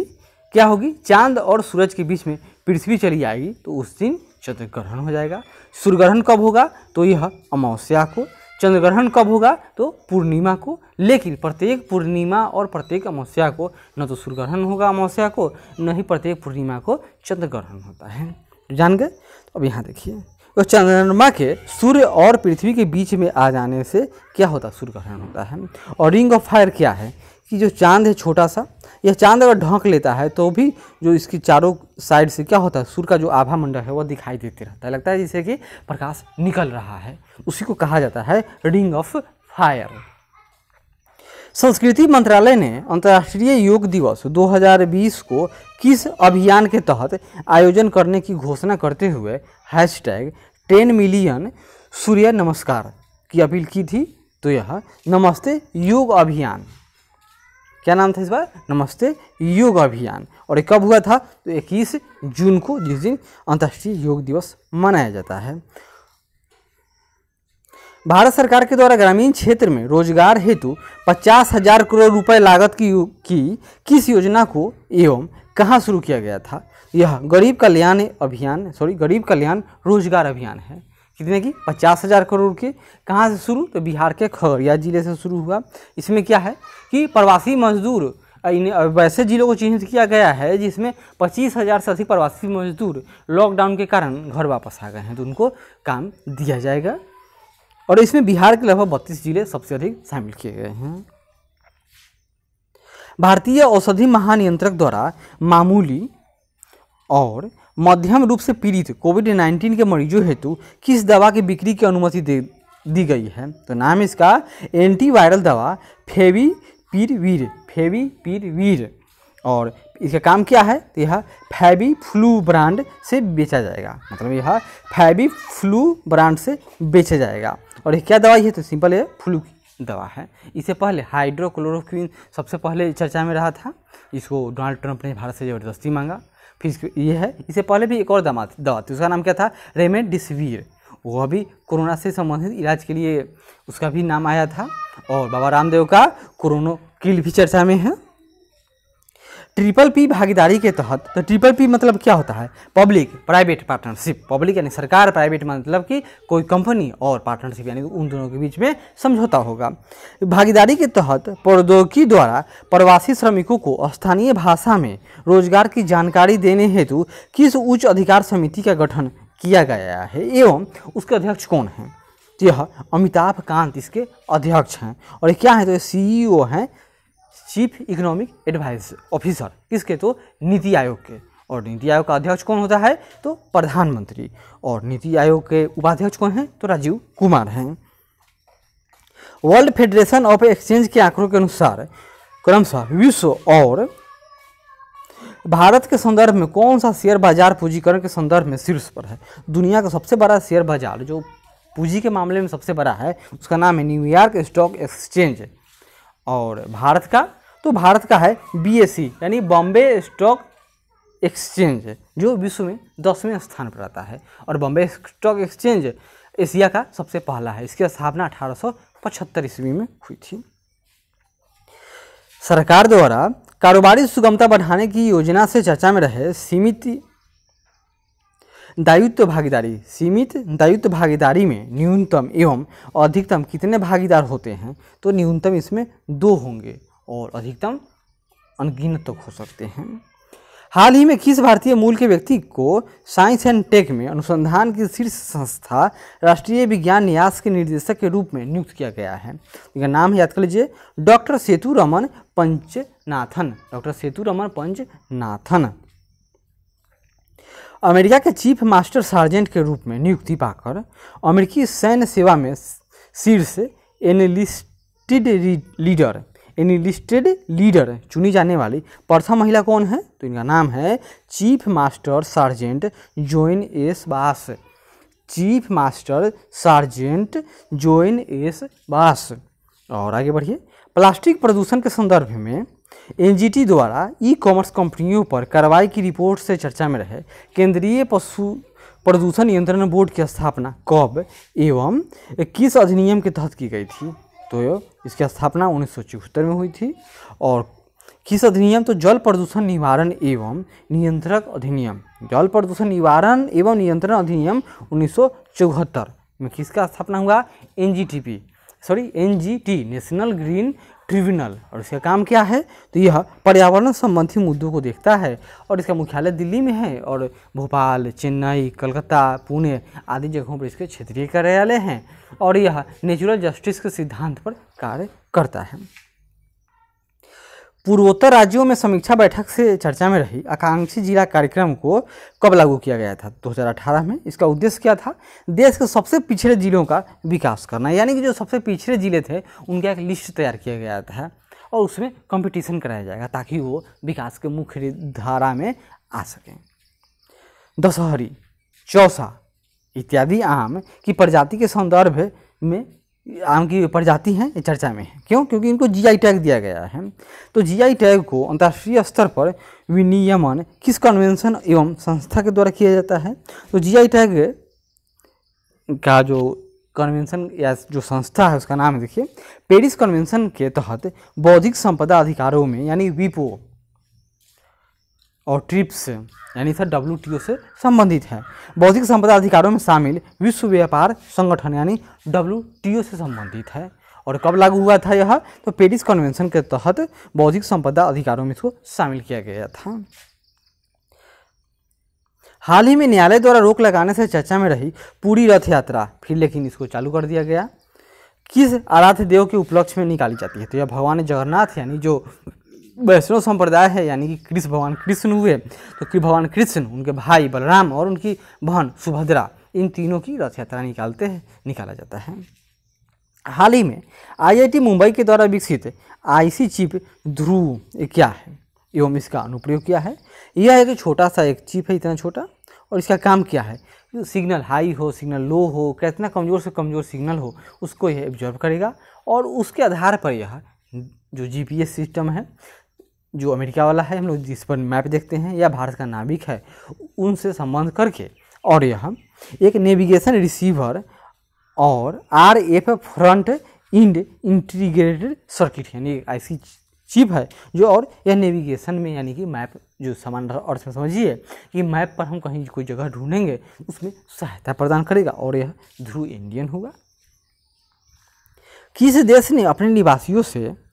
Speaker 1: क्या होगी? चांद और सूरज के बीच में पृथ्वी चली आएगी तो उस दिन चंद्र ग्रहण हो जाएगा। सूर्य ग्रहण कब होगा? तो यह अमावस्या को। चंद्र ग्रहण कब होगा? तो पूर्णिमा को। लेकिन प्रत्येक पूर्णिमा और प्रत्येक अमावस्या को न तो सूर्य ग्रहण होगा अमावस्या को, न ही प्रत्येक पूर्णिमा को चंद्र ग्रहण होता है। जान गए? तो अब यहाँ देखिए, तो चंद्रमा के सूर्य और पृथ्वी के बीच में आ जाने से क्या होता है? सूर्य ग्रहण होता है। और रिंग ऑफ फायर क्या है? कि जो चांद है छोटा सा, यह चांद अगर ढक लेता है तो भी जो इसकी चारों साइड से क्या होता है? सूर्य का जो आभा मंडल है वह दिखाई देते रहता है, लगता है जैसे कि प्रकाश निकल रहा है। उसी को कहा जाता है रिंग ऑफ फायर। संस्कृति मंत्रालय ने अंतर्राष्ट्रीय योग दिवस 2020 को किस अभियान के तहत आयोजन करने की घोषणा करते हुए #10 मिलियन सूर्य नमस्कार की अपील की थी? तो यह नमस्ते योग अभियान। क्या नाम था इस बार? नमस्ते योग अभियान। और ये कब हुआ था? तो 21 जून को, जिस दिन अंतर्राष्ट्रीय योग दिवस मनाया जाता है। भारत सरकार के द्वारा ग्रामीण क्षेत्र में रोजगार हेतु 50,000 करोड़ रुपए लागत की किस योजना को एवं कहाँ शुरू किया गया था? यह गरीब कल्याण रोजगार अभियान है। कितने की? 50,000 करोड़ के। कहाँ से शुरू? तो बिहार के खगड़िया जिले से शुरू हुआ। इसमें क्या है कि प्रवासी मजदूर, वैसे जिलों को चिन्हित किया गया है जिसमें 25,000 से अधिक प्रवासी मजदूर लॉकडाउन के कारण घर वापस आ गए हैं, तो उनको काम दिया जाएगा। और इसमें बिहार के लगभग 32 जिले सबसे अधिक शामिल किए गए हैं। भारतीय औषधि महानियंत्रक द्वारा मामूली और मध्यम रूप से पीड़ित कोविड-19 के मरीजों हेतु किस दवा की बिक्री की अनुमति दी गई है? तो नाम इसका एंटीवायरल दवा फेविपिरवीर। और इसका काम क्या है? तो यह फैबीफ्लू ब्रांड से बेचा जाएगा, मतलब यह फैबीफ्लू ब्रांड से बेचा जाएगा। और ये क्या दवाई है? तो सिंपल है, फ्लू की दवा है। इससे पहले हाइड्रोक्लोरोक्विन सबसे पहले चर्चा में रहा था, इसको डोनाल्ड ट्रंप ने भारत से ज़बरदस्ती मांगा। फिर ये है, इससे पहले भी एक और दवा थी, उसका नाम क्या था? रेमडेसिविर। वो अभी कोरोना से संबंधित इलाज के लिए उसका भी नाम आया था। और बाबा रामदेव का कोरोना किल भी चर्चा में है। PPP भागीदारी के तहत, तो PPP मतलब क्या होता है? Public private partnership. पब्लिक यानी सरकार, प्राइवेट मतलब कि कोई कंपनी, और पार्टनरशिप यानी उन दोनों के बीच में समझौता होगा। भागीदारी के तहत प्रौद्योगिकी द्वारा प्रवासी श्रमिकों को स्थानीय भाषा में रोजगार की जानकारी देने हेतु किस उच्च अधिकार समिति का गठन किया गया है एवं उसके अध्यक्ष कौन हैं? यह अमिताभ कांत इसके अध्यक्ष हैं। और क्या है? तो CEO हैं चीफ इकोनॉमिक एडवाइस ऑफिसर, किसके, तो नीति आयोग के। और नीति आयोग का अध्यक्ष कौन होता है, तो प्रधानमंत्री। और नीति आयोग के उपाध्यक्ष कौन हैं, तो राजीव कुमार हैं। वर्ल्ड फेडरेशन ऑफ एक्सचेंज के आंकड़ों के अनुसार क्रमशः विश्व और भारत के संदर्भ में कौन सा शेयर बाजार पूंजीकरण के संदर्भ में शीर्ष पर है। दुनिया का सबसे बड़ा शेयर बाजार जो पूंजी के मामले में सबसे बड़ा है उसका नाम है न्यूयॉर्क स्टॉक एक्सचेंज। और भारत का, तो भारत का है BSE यानी बॉम्बे स्टॉक एक्सचेंज, जो विश्व में 10वें स्थान पर आता है। और बॉम्बे स्टॉक एक्सचेंज एशिया का सबसे पहला है। इसकी स्थापना 1875 ईस्वी में हुई थी। सरकार द्वारा कारोबारी सुगमता बढ़ाने की योजना से चर्चा में रहे सीमित दायित्व भागीदारी में न्यूनतम एवं अधिकतम कितने भागीदार होते हैं, तो न्यूनतम इसमें 2 होंगे और अधिकतम अनगिनत तक हो सकते हैं। हाल ही में किस भारतीय मूल के व्यक्ति को साइंस एंड टेक में अनुसंधान की शीर्ष संस्था राष्ट्रीय विज्ञान न्यास के निर्देशक के रूप में नियुक्त किया गया है। इनका नाम याद कर लीजिए, डॉक्टर सेतुरमन पंचनाथन। अमेरिका के चीफ मास्टर सार्जेंट के रूप में नियुक्ति पाकर अमेरिकी सैन्य सेवा में शीर्ष एनलिस्टेड लीडर चुनी जाने वाली प्रथम महिला कौन है, तो इनका नाम है chief master sergeant join S बास। और आगे बढ़िए, प्लास्टिक प्रदूषण के संदर्भ में NGT द्वारा ई-कॉमर्स कंपनियों पर कार्रवाई की रिपोर्ट से चर्चा में रहे केंद्रीय पशु प्रदूषण नियंत्रण बोर्ड की स्थापना कब एवं किस अधिनियम के तहत की गई थी, तो इसकी स्थापना 1974 में हुई थी। और किस अधिनियम, तो जल प्रदूषण निवारण एवं नियंत्रण अधिनियम 1974 में किसका स्थापना हुआ, NGT नेशनल ग्रीन ट्रिब्यूनल। और इसका काम क्या है, तो यह पर्यावरण संबंधी मुद्दों को देखता है और इसका मुख्यालय दिल्ली में है और भोपाल, चेन्नई, कलकत्ता, पुणे आदि जगहों पर इसके क्षेत्रीय कार्यालय हैं। और यह नेचुरल जस्टिस के सिद्धांत पर कार्य करता है। पूर्वोत्तर राज्यों में समीक्षा बैठक से चर्चा में रही आकांक्षी जिला कार्यक्रम को कब लागू किया गया था, 2018 में। इसका उद्देश्य क्या था, देश के सबसे पिछड़े जिलों का विकास करना, यानी कि जो सबसे पिछड़े जिले थे उनका एक लिस्ट तैयार किया गया था और उसमें कंपटीशन कराया जाएगा ताकि वो विकास के मुख्य धारा में आ सकें। दशहरी, चौसा इत्यादि आम की प्रजाति के संदर्भ में आम की प्रजाति हैं ये चर्चा में है। क्यों, क्योंकि इनको GI टैग दिया गया है। तो GI टैग को अंतर्राष्ट्रीय स्तर पर विनियमन किस कन्वेंशन एवं संस्था के द्वारा किया जाता है, तो GI टैग का जो कन्वेंशन या जो संस्था है उसका नाम है, देखिए, पेरिस कन्वेंशन के तहत बौद्धिक संपदा अधिकारों में यानी WIPO और ट्रिप्स यानी सर WTO से संबंधित है। बौद्धिक संपदा अधिकारों में शामिल विश्व व्यापार संगठन यानी WTO से संबंधित है। और कब लागू हुआ था यह, तो पेरिस कन्वेंशन के तहत बौद्धिक संपदा अधिकारों में इसको शामिल किया गया था। हाल ही में न्यायालय द्वारा रोक लगाने से चर्चा में रही पूरी रथ यात्रा फिर लेकिन इसको चालू कर दिया गया। किस आराध्य देव के उपलक्ष्य में निकाली जाती है, तो यह भगवान जगन्नाथ यानी जो वैष्णव संप्रदाय है यानी कि भगवान कृष्ण हुए, तो भगवान कृष्ण, उनके भाई बलराम और उनकी बहन सुभद्रा, इन तीनों की रथ यात्रा निकाला जाता है। हाल ही में IIT मुंबई के द्वारा विकसित IC चिप ध्रुव क्या है एवं इसका अनुप्रयोग क्या है। यह एक छोटा सा एक चिप है, इतना छोटा, और इसका काम क्या है, सिग्नल हाई हो, सिग्नल लो हो, कितना कमज़ोर से कमज़ोर सिग्नल हो उसको यह एब्जॉर्व करेगा और उसके आधार पर यह जो GPS सिस्टम है जो अमेरिका वाला है, हम लोग जिस पर मैप देखते हैं, या भारत का नाविक है, उनसे संबंध करके, और यह एक नेविगेशन रिसीवर और RF front end integrated circuit यानी IC चिप है जो, और यह नेविगेशन में यानी कि मैप जो सामान्य अर्थ में समझिए कि मैप पर हम कहीं कोई जगह ढूंढेंगे उसमें सहायता प्रदान करेगा और यह ध्रुव इंडियन होगा। किस देश ने अपने निवासियों से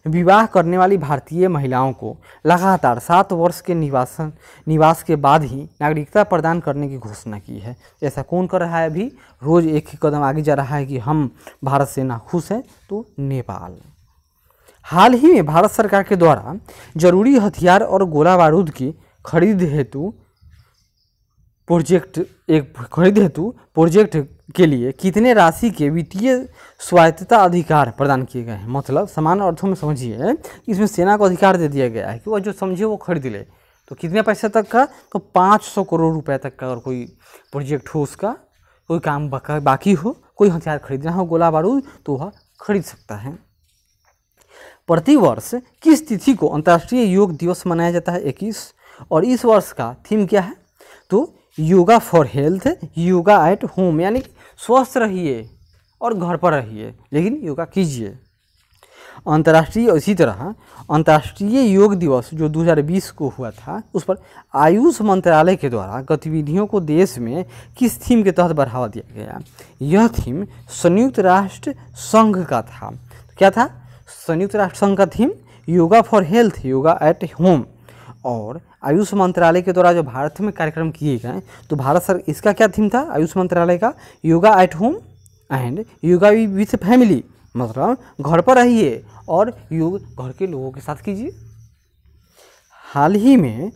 Speaker 1: विवाह करने वाली भारतीय महिलाओं को लगातार 7 वर्ष के निवास के बाद ही नागरिकता प्रदान करने की घोषणा की है। ऐसा कौन कर रहा है, अभी रोज़ एक ही कदम आगे जा रहा है कि हम भारत से नाखुश हैं, तो नेपाल। हाल ही में भारत सरकार के द्वारा जरूरी हथियार और गोला बारूद की खरीद हेतु प्रोजेक्ट के लिए कितने राशि के वित्तीय स्वायत्तता अधिकार प्रदान किए गए हैं। मतलब समान अर्थों में समझिए, इसमें सेना को अधिकार दे दिया गया है कि वह जो समझे वो खरीद ले। तो कितने पैसे तक का, तो 500 करोड़ रुपए तक का अगर कोई प्रोजेक्ट हो, उसका कोई काम बाकी हो, कोई हथियार खरीदना हो, गोला बारूद, तो वह खरीद सकता है। प्रतिवर्ष किस तिथि को अंतर्राष्ट्रीय योग दिवस मनाया जाता है? 21। और इस वर्ष का थीम क्या है? तो yoga for health, yoga at home, यानी स्वस्थ रहिए और घर पर रहिए लेकिन योगा कीजिए। अंतर्राष्ट्रीय, इसी तरह अंतर्राष्ट्रीय योग दिवस जो 2020 को हुआ था, उस पर आयुष मंत्रालय के द्वारा गतिविधियों को देश में किस थीम के तहत बढ़ावा दिया गया? यह थीम संयुक्त राष्ट्र संघ का था। क्या था? संयुक्त राष्ट्र संघ का theme yoga for health, yoga at home. और आयुष मंत्रालय के द्वारा जो भारत में कार्यक्रम किए गए, तो भारत सर इसका क्या थीम था आयुष मंत्रालय का? Yoga at home and yoga with family, मतलब घर पर रहिए और योग घर के लोगों के साथ कीजिए। हाल ही में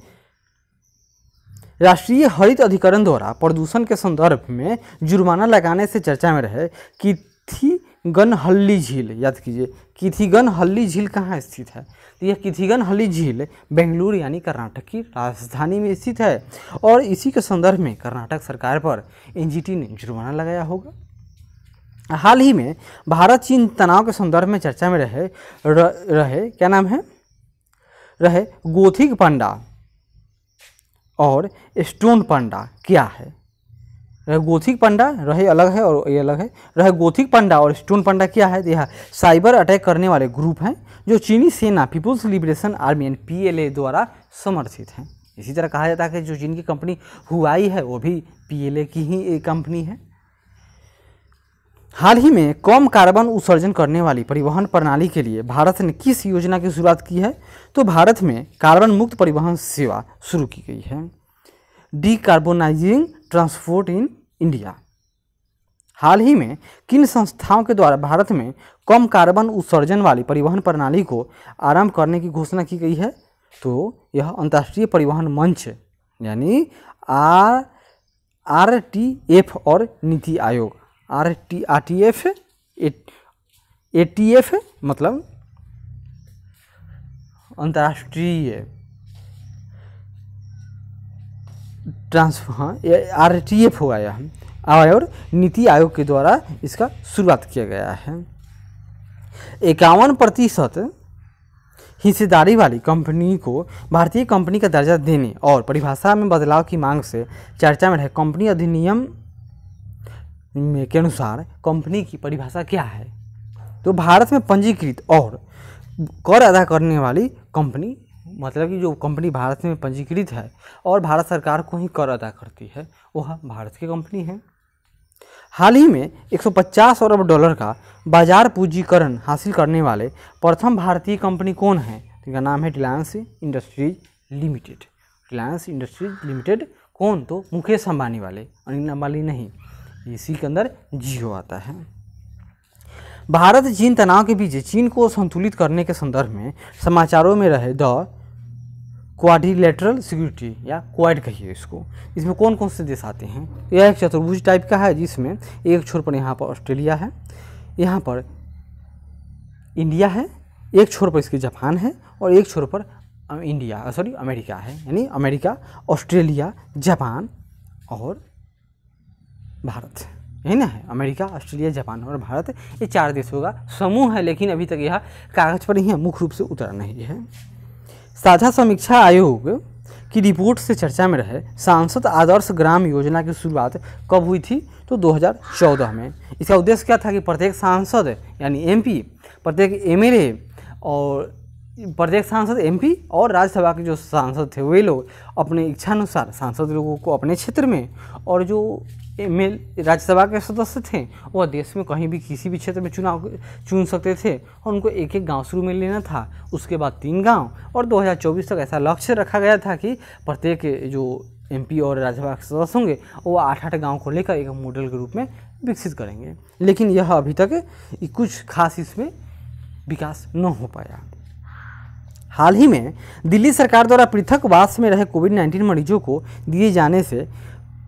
Speaker 1: राष्ट्रीय हरित अधिकरण द्वारा प्रदूषण के संदर्भ में जुर्माना लगाने से चर्चा में रहे किथिगनहल्ली झील। याद कीजिए, किथिगनहल्ली झील कहाँ स्थित है? तो यह किथिगनहल्ली झील बेंगलुरु यानी कर्नाटक की राजधानी में स्थित है। और इसी के संदर्भ में कर्नाटक सरकार पर एनजीटी ने जुर्माना लगाया होगा। हाल ही में भारत चीन तनाव के संदर्भ में चर्चा में रहे क्या नाम है? रहे गोथिक पंडा और स्टोन पंडा क्या है? गोथिक पंडा रहे अलग है और ये अलग है। रहे गोथिक पंडा और स्टोन पंडा क्या है? यह साइबर अटैक करने वाले ग्रुप हैं जो चीनी सेना पीपुल्स लिबरेशन आर्मी यानी PLA द्वारा समर्थित हैं। इसी तरह कहा जाता है कि जो चीन की कंपनी हुआई है वो भी PLA की ही एक कंपनी है। हाल ही में कम कार्बन उत्सर्जन करने वाली परिवहन प्रणाली के लिए भारत ने किस योजना की शुरुआत की है? तो भारत में कार्बन मुक्त परिवहन सेवा शुरू की गई है, डीकार्बोनाइजिंग ट्रांसपोर्ट इन इंडिया। हाल ही में किन संस्थाओं के द्वारा भारत में कम कार्बन उत्सर्जन वाली परिवहन प्रणाली को आरंभ करने की घोषणा की गई है? तो यह अंतर्राष्ट्रीय परिवहन मंच यानी RTF और नीति आयोग, RTF ATF मतलब अंतर्राष्ट्रीय RTF होगा यह, और नीति आयोग के द्वारा इसका शुरुआत किया गया है। 51% हिस्सेदारी वाली कंपनी को भारतीय कंपनी का दर्जा देने और परिभाषा में बदलाव की मांग से चर्चा में रहे कंपनी अधिनियम के अनुसार कंपनी की परिभाषा क्या है? तो भारत में पंजीकृत और कर अदा करने वाली कंपनी, मतलब कि जो कंपनी भारत में पंजीकृत है और भारत सरकार को ही कर अदा करती है, वह भारत की कंपनी है। हाल ही में 150 अरब डॉलर का बाजार पूंजीकरण हासिल करने वाले प्रथम भारतीय कंपनी कौन है? इनका नाम है Reliance industries limited. Reliance industries limited कौन? तो मुकेश अंबानी वाले, अनिल अंबानी नहीं, इसी के अंदर जियो आता है। भारत चीन तनाव के बीच चीन को संतुलित करने के संदर्भ में समाचारों में रहे द क्वाड्रिलेटरल सिक्योरिटी या क्वाड कहिए इसको, इसमें कौन कौन से देश आते हैं? यह एक चतुर्भुज टाइप का है जिसमें एक छोर पर यहाँ पर ऑस्ट्रेलिया है, यहाँ पर इंडिया है, एक छोर पर इसके जापान है और एक छोर पर अमेरिका है, यानी अमेरिका, ऑस्ट्रेलिया, जापान और भारत, यही ना है? अमेरिका, ऑस्ट्रेलिया, जापान और भारत, ये 4 देशों का समूह है, लेकिन अभी तक यह कागज पर ही है, मुख्य रूप से उतरा नहीं है। साझा समीक्षा आयोग की रिपोर्ट से चर्चा में रहे सांसद आदर्श ग्राम योजना की शुरुआत कब हुई थी? तो 2014 में। इसका उद्देश्य क्या था कि प्रत्येक सांसद यानी MP, प्रत्येक MLA और प्रत्येक सांसद MP और राज्यसभा के जो सांसद थे वे लोग अपने इच्छानुसार सांसद लोगों को अपने क्षेत्र में, और जो राज्यसभा के सदस्य थे वह देश में कहीं भी किसी भी क्षेत्र में चुनाव चुन सकते थे और उनको एक एक गांव शुरू में लेना था, उसके बाद 3 गांव, और 2024 तक ऐसा लक्ष्य रखा गया था कि प्रत्येक जो MP और राज्यसभा के सदस्य होंगे वो 8-8 गाँव को लेकर एक मॉडल के रूप में विकसित करेंगे। लेकिन यह अभी तक कुछ खास इसमें विकास न हो पाया। हाल ही में दिल्ली सरकार द्वारा पृथकवास में रहे कोविड-19 मरीजों को दिए जाने से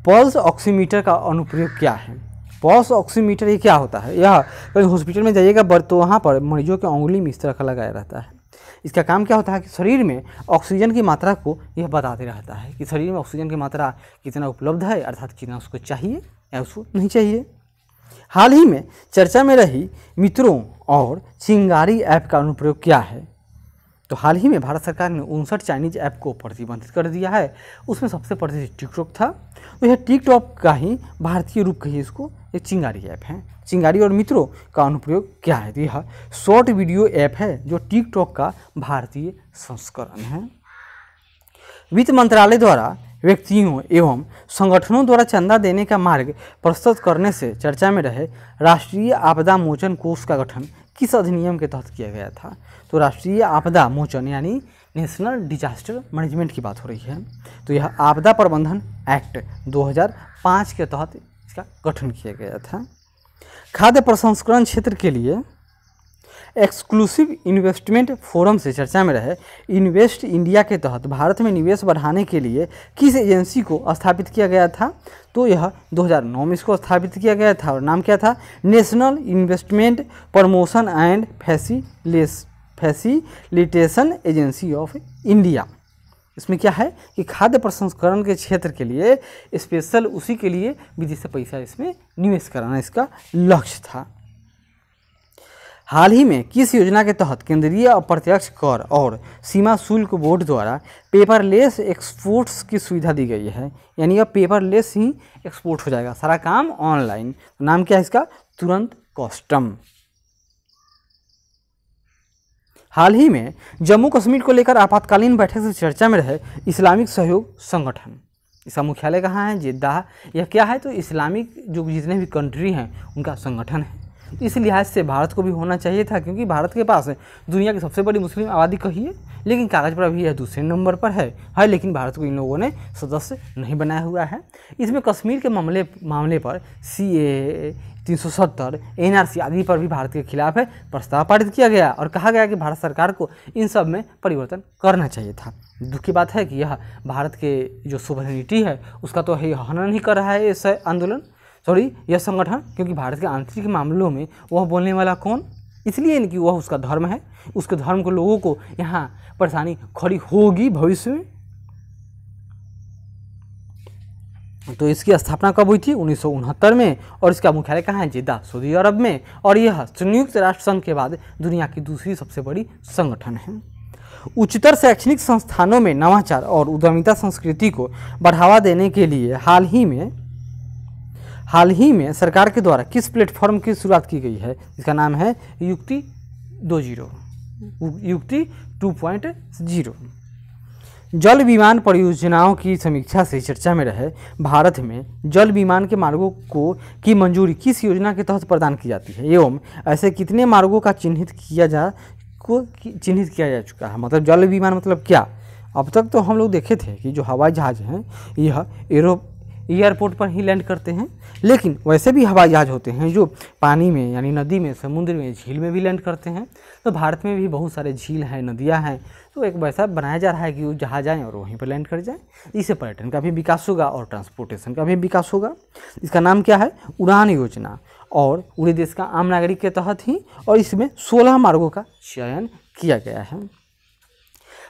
Speaker 1: पल्स ऑक्सीमीटर का अनुप्रयोग क्या है। पल्स ऑक्सीमीटर ये क्या होता है? यह कहीं हॉस्पिटल में जाइएगा तो वहाँ पर मरीजों की उंगली में इस तरह का लगाया रहता है। इसका काम क्या होता है कि शरीर में ऑक्सीजन की मात्रा को यह बताते रहता है कि शरीर में ऑक्सीजन की मात्रा कितना उपलब्ध है, अर्थात कितना उसको चाहिए या उसको नहीं चाहिए। हाल ही में चर्चा में रही मित्रों और चिंगारी ऐप का अनुप्रयोग क्या है? तो हाल ही में भारत सरकार ने 59 चाइनीज ऐप को प्रतिबंधित कर दिया है। उसमें सबसे प्रतिष्ठित टिकटॉक था। तो यह टिकटॉक का ही भारतीय रूप कहिए इसको, एक चिंगारी ऐप है। चिंगारी और मित्रों का अनुप्रयोग क्या है? तो यह शॉर्ट वीडियो ऐप है जो टिकटॉक का भारतीय संस्करण है। वित्त मंत्रालय द्वारा व्यक्तियों एवं संगठनों द्वारा चंदा देने का मार्ग प्रस्तुत करने से चर्चा में रहे राष्ट्रीय आपदा मोचन कोष का गठन किस अधिनियम के तहत किया गया था? तो राष्ट्रीय आपदा मोचन यानी नेशनल डिजास्टर मैनेजमेंट की बात हो रही है। तो यह आपदा प्रबंधन एक्ट 2005 के तहत इसका गठन किया गया था। खाद्य प्रसंस्करण क्षेत्र के लिए एक्सक्लूसिव इन्वेस्टमेंट फोरम से चर्चा में रहे इन्वेस्ट इंडिया के तहत भारत में निवेश बढ़ाने के लिए किस एजेंसी को स्थापित किया गया था? तो यह 2009 में इसको स्थापित किया गया था और नाम क्या था? National investment promotion and facilitation agency of India. इसमें क्या है कि खाद्य प्रसंस्करण के क्षेत्र के लिए स्पेशल उसी के लिए विदेशी पैसा इसमें निवेश कराना इसका लक्ष्य था। हाल ही में किस योजना के तहत केंद्रीय अप्रत्यक्ष कर और सीमा शुल्क बोर्ड द्वारा पेपरलेस एक्सपोर्ट्स की सुविधा दी गई है? यानी अब पेपरलेस ही एक्सपोर्ट हो जाएगा, सारा काम ऑनलाइन। नाम क्या है इसका? तुरंत कस्टम। हाल ही में जम्मू कश्मीर को लेकर आपातकालीन बैठक से चर्चा में रहे इस्लामिक सहयोग संगठन। इसका मुख्यालय कहाँ है? जेद्दाह। यह क्या है? तो इस्लामिक जो जितने भी कंट्री हैं उनका संगठन है। तो इस लिहाज से भारत को भी होना चाहिए था, क्योंकि भारत के पास दुनिया की सबसे बड़ी मुस्लिम आबादी कहिए, लेकिन कागज़ पर अभी यह दूसरे नंबर पर है, लेकिन भारत को इन लोगों ने सदस्य नहीं बनाया हुआ है। इसमें कश्मीर के मामले पर CAA 370 NRC आदि पर भी भारत के खिलाफ है प्रस्ताव पारित किया गया और कहा गया कि भारत सरकार को इन सब में परिवर्तन करना चाहिए था। दुख की बात है कि यह भारत के जो सोवरेनिटी है उसका तो हनन ही कर रहा है यह संगठन, क्योंकि भारत के आंतरिक मामलों में वह बोलने वाला कौन? इसलिए कि वह उसका धर्म है, उसके धर्म को लोगों को यहाँ परेशानी खड़ी होगी भविष्य में। तो इसकी स्थापना कब हुई थी? 1969 में और इसका मुख्यालय कहाँ है? जेद्दाह, सऊदी अरब में। और यह संयुक्त राष्ट्र संघ के बाद दुनिया की दूसरी सबसे बड़ी संगठन है। उच्चतर शैक्षणिक संस्थानों में नवाचार और उद्यमिता संस्कृति को बढ़ावा देने के लिए हाल ही में सरकार के द्वारा किस प्लेटफॉर्म की शुरुआत की गई है? इसका नाम है युक्ति 2.0। जल विमान परियोजनाओं की समीक्षा से चर्चा में रहे भारत में जल विमान के मार्गों की मंजूरी किस योजना के तहत प्रदान की जाती है एवं ऐसे कितने मार्गों का चिन्हित किया जा चुका है? मतलब जल विमान मतलब क्या? अब तक तो हम लोग देखे थे कि जो हवाई जहाज़ हैं यह एयरपोर्ट पर ही लैंड करते हैं, लेकिन वैसे भी हवाई जहाज़ होते हैं जो पानी में यानी नदी में, समुद्र में, झील में भी लैंड करते हैं। तो भारत में भी बहुत सारे झील हैं, नदियां हैं, तो एक वैसा बनाया जा रहा है कि वो जहाँ जाएँ और वहीं पर लैंड कर जाएँ। इससे पर्यटन का भी विकास होगा और ट्रांसपोर्टेशन का भी विकास होगा। इसका नाम क्या है? उड़ान योजना, और पूरे देश का आम नागरिक के तहत ही, और इसमें 16 मार्गों का चयन किया गया है।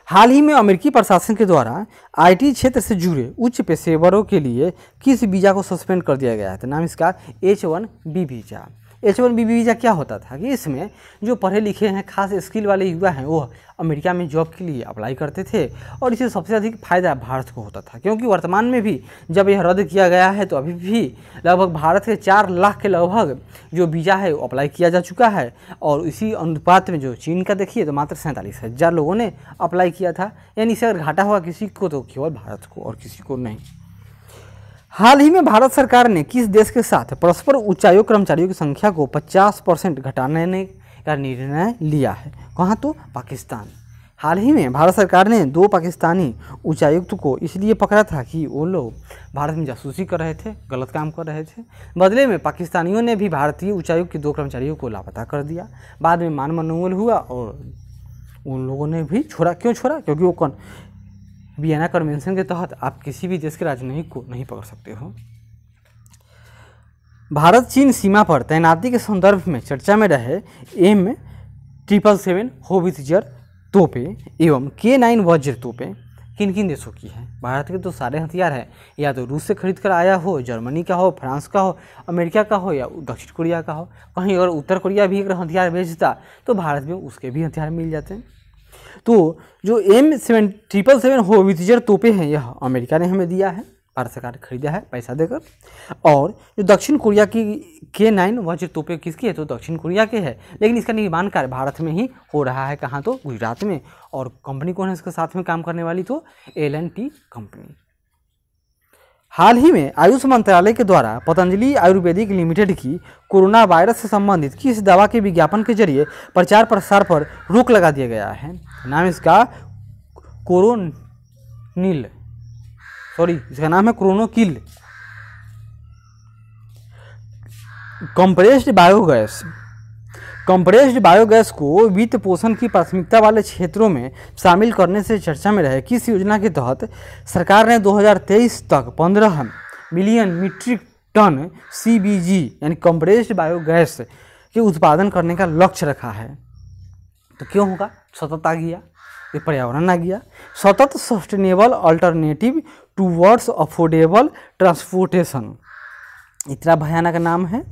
Speaker 1: हाल ही में अमेरिकी प्रशासन के द्वारा IT क्षेत्र से जुड़े उच्च पेशेवरों के लिए किस वीज़ा को सस्पेंड कर दिया गया है? तो नाम इसका H1B वीज़ा। H1B वीज़ा क्या होता था कि इसमें जो पढ़े लिखे हैं, खास स्किल वाले युवा हैं, वो अमेरिका में जॉब के लिए अप्लाई करते थे और इससे सबसे अधिक फायदा भारत को होता था, क्योंकि वर्तमान में भी जब यह रद्द किया गया है तो अभी भी लगभग भारत के 4 लाख के लगभग जो वीज़ा है वो अप्लाई किया जा चुका है। और इसी अनुपात में जो चीन का देखिए तो मात्र 47,000 लोगों ने अप्लाई किया था। यानी इससे अगर घाटा हुआ किसी को तो केवल भारत को और किसी को नहीं। हाल ही में भारत सरकार ने किस देश के साथ परस्पर उच्चायोग कर्मचारियों की संख्या को 50% घटाने का निर्णय लिया है? कहाँ? तो पाकिस्तान। हाल ही में भारत सरकार ने 2 पाकिस्तानी उच्चायुक्त को इसलिए पकड़ा था कि वो लोग भारत में जासूसी कर रहे थे, गलत काम कर रहे थे। बदले में पाकिस्तानियों ने भी भारतीय उच्चायोग के 2 कर्मचारियों को लापता कर दिया। बाद में मान मनोवल हुआ और उन लोगों ने भी छोड़ा। क्यों छोड़ा? क्योंकि वो वियना कन्वेंशन के तहत आप किसी भी देश के राजनयिक को नहीं पकड़ सकते हो। भारत चीन सीमा पर तैनाती के संदर्भ में चर्चा में रहे M777 होवित्जर तोपें एवं K9 वज्र तोपें किन किन देशों की है? भारत के तो सारे हथियार हैं, या तो रूस से खरीद कर आया हो, जर्मनी का हो, फ्रांस का हो, अमेरिका का हो या दक्षिण कोरिया का हो। कहीं अगर उत्तर कोरिया भी अगर हथियार बेचता तो भारत में उसके भी हथियार मिल जाते हैं। तो जो M777 होवित्जर तोपें हैं यह अमेरिका ने हमें दिया है, भारत सरकार ने खरीदा है पैसा देकर। और जो दक्षिण कोरिया की K9 वज्र तोपें किसकी है? तो दक्षिण कोरिया के है, लेकिन इसका निर्माण कार्य भारत में ही हो रहा है। कहाँ? तो गुजरात में। और कंपनी कौन है इसके साथ में काम करने वाली? तो L&T कंपनी। हाल ही में आयुष मंत्रालय के द्वारा पतंजलि आयुर्वेदिक लिमिटेड की कोरोना वायरस से संबंधित किस दवा के विज्ञापन के जरिए प्रचार प्रसार पर रोक लगा दिया गया है? नाम इसका इसका नाम है क्रोनोकिल। कंप्रेस्ड बायोगैस को वित्त पोषण की प्राथमिकता वाले क्षेत्रों में शामिल करने से चर्चा में रहे किस योजना के तहत सरकार ने 2023 तक 15 मिलियन मीट्रिक टन CBG यानी कंप्रेस्ड बायोगैस के उत्पादन करने का लक्ष्य रखा है? तो क्यों होगा? सतत आ गया, ये पर्यावरण आ गया। सतत sustainable alternative towards affordable transportation, इतना भयानक नाम है।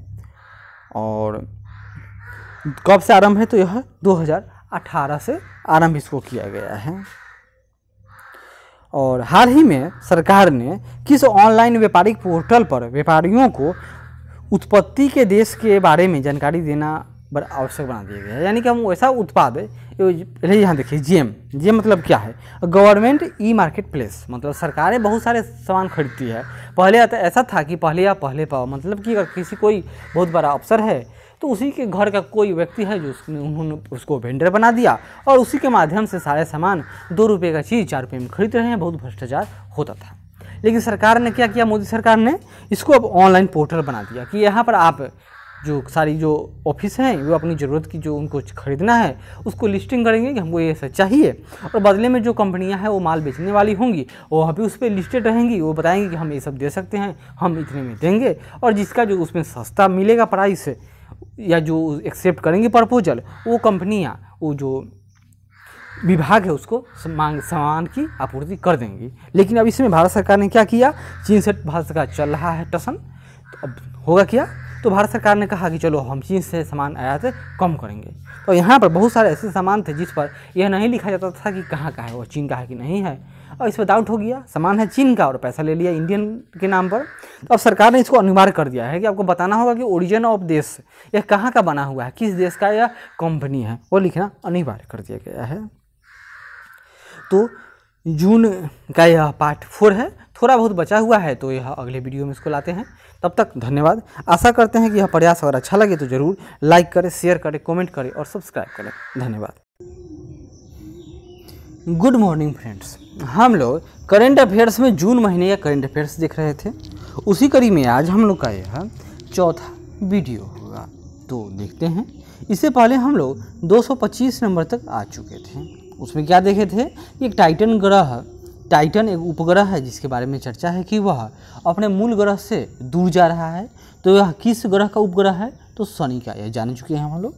Speaker 1: और कब से आरंभ है? तो यह 2018 से आरंभ इसको किया गया है। और हाल ही में सरकार ने किस ऑनलाइन व्यापारिक पोर्टल पर व्यापारियों को उत्पत्ति के देश के बारे में जानकारी देना आवश्यक बना दिया गया है? यानी कि हम ऐसा उत्पाद, यहाँ देखिए GM मतलब क्या है? गवर्नमेंट ई मार्केट प्लेस, मतलब सरकारें बहुत सारे सामान खरीदती है। पहले ऐसा था कि पहले पाओ, मतलब कि अगर किसी कोई बहुत बड़ा अफसर है तो उसी के घर का कोई व्यक्ति है जो उन्होंने उसको वेंडर बना दिया और उसी के माध्यम से सारे सामान 2 रुपये का चीज़ 4 रुपये में खरीद रहे हैं। बहुत भ्रष्टाचार होता था। लेकिन सरकार ने क्या किया? मोदी सरकार ने इसको अब ऑनलाइन पोर्टल बना दिया कि यहाँ पर आप जो सारी जो ऑफिस हैं वो अपनी ज़रूरत की जो उनको खरीदना है उसको लिस्टिंग करेंगे कि हमको ये सब चाहिए, और बदले में जो कंपनियां हैं वो माल बेचने वाली होंगी वो अभी उस पर लिस्टेड रहेंगी। वो बताएंगे कि हम ये सब दे सकते हैं, हम इतने में देंगे, और जिसका जो उसमें सस्ता मिलेगा प्राइस या जो एक्सेप्ट करेंगे प्रपोजल, वो कंपनियाँ, वो जो विभाग है उसको सामान की आपूर्ति कर देंगी। लेकिन अब इसमें भारत सरकार ने क्या किया? चीन से भारत सरकार चल रहा है टसन, तो अब होगा क्या? तो भारत सरकार ने कहा कि चलो हम चीन से सामान आयात कम करेंगे। तो यहाँ पर बहुत सारे ऐसे सामान थे जिस पर यह नहीं लिखा जाता था कि कहाँ का है वो, चीन का है कि नहीं है, और इस पर डाउट हो गया सामान है चीन का और पैसा ले लिया इंडियन के नाम पर। तो अब सरकार ने इसको अनिवार्य कर दिया है कि आपको बताना होगा कि ओरिजिन ऑफ देश, यह कहाँ का बना हुआ है, किस देश का यह कंपनी है, वो लिखना अनिवार्य कर दिया गया है। तो जून का यह पार्ट 4 है, थोड़ा बहुत बचा हुआ है तो यह अगले वीडियो में इसको लाते हैं। तब तक धन्यवाद। आशा करते हैं कि यह प्रयास अगर अच्छा लगे तो ज़रूर लाइक करें, शेयर करें, कमेंट करें और सब्सक्राइब करें। धन्यवाद। गुड मॉर्निंग फ्रेंड्स, हम लोग करंट अफेयर्स में जून महीने का करंट अफेयर्स देख रहे थे। उसी कड़ी में आज हम लोग का यह चौथा वीडियो होगा, तो देखते हैं। इससे पहले हम लोग 225 नंबर तक आ चुके थे। उसमें क्या देखे थे? एक टाइटन एक उपग्रह है जिसके बारे में चर्चा है कि वह अपने मूल ग्रह से दूर जा रहा है। तो यह किस ग्रह का उपग्रह है? तो शनि का, यह जान चुके हैं हम लोग।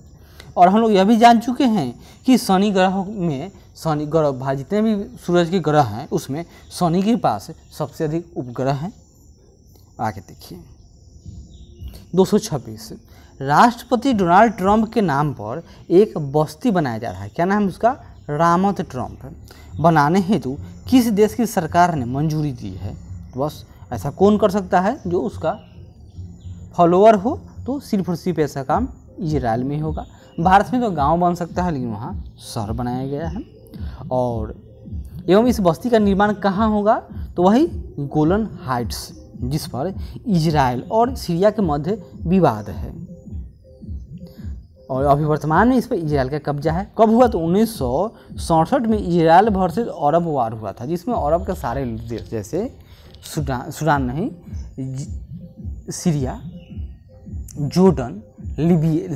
Speaker 1: और हम लोग यह भी जान चुके हैं कि शनि ग्रह में जितने भी सूरज के ग्रह हैं उसमें शनि के पास सबसे अधिक उपग्रह हैं। आगे देखिए 226, राष्ट्रपति डोनाल्ड ट्रंप के नाम पर एक बस्ती बनाया जा रहा है। क्या नाम है उसका? Ramat Trump. बनाने हेतु किस देश की सरकार ने मंजूरी दी है? बस ऐसा कौन कर सकता है जो उसका फॉलोअर हो? तो सिर्फ और सिर्फ ऐसा काम इजराइल में ही होगा। भारत में तो गांव बन सकता है, लेकिन वहाँ शहर बनाया गया है। और एवं इस बस्ती का निर्माण कहाँ होगा? तो वही गोलन हाइट्स, जिस पर इजराइल और सीरिया के मध्य विवाद है। और अभी वर्तमान में इस पर इजराइल का कब्जा है। कब हुआ? तो 1967 में इजराइल वर्सेस अरब वार हुआ था, जिसमें अरब के सारे देश जैसे सूडान नहीं, सीरिया, जॉर्डन,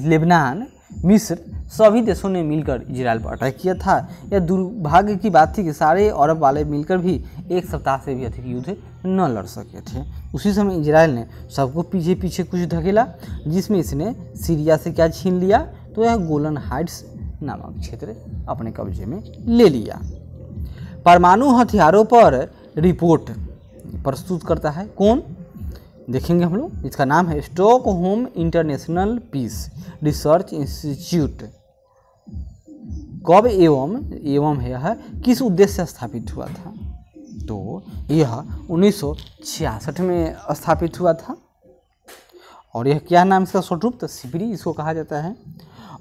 Speaker 1: लेबनान, मिस्र, सभी देशों ने मिलकर इजराइल पर अटैक किया था। यह दुर्भाग्य की बात थी कि सारे अरब वाले मिलकर भी एक सप्ताह से भी अधिक युद्ध न लड़ सके थे। उसी समय इजराइल ने सबको पीछे पीछे कुछ धकेला, जिसमें इसने सीरिया से क्या छीन लिया? तो यह गोलन हाइट्स नामक क्षेत्र अपने कब्जे में ले लिया। परमाणु हथियारों पर रिपोर्ट प्रस्तुत करता है कौन? देखेंगे हम लोग। इसका नाम है Stockholm International Peace Research Institute. कब एवं यह किस उद्देश्य से स्थापित हुआ था? तो यह 1966 में स्थापित हुआ था। और यह क्या नाम इसका शॉर्ट रूप? तो सिपरी इसको कहा जाता है।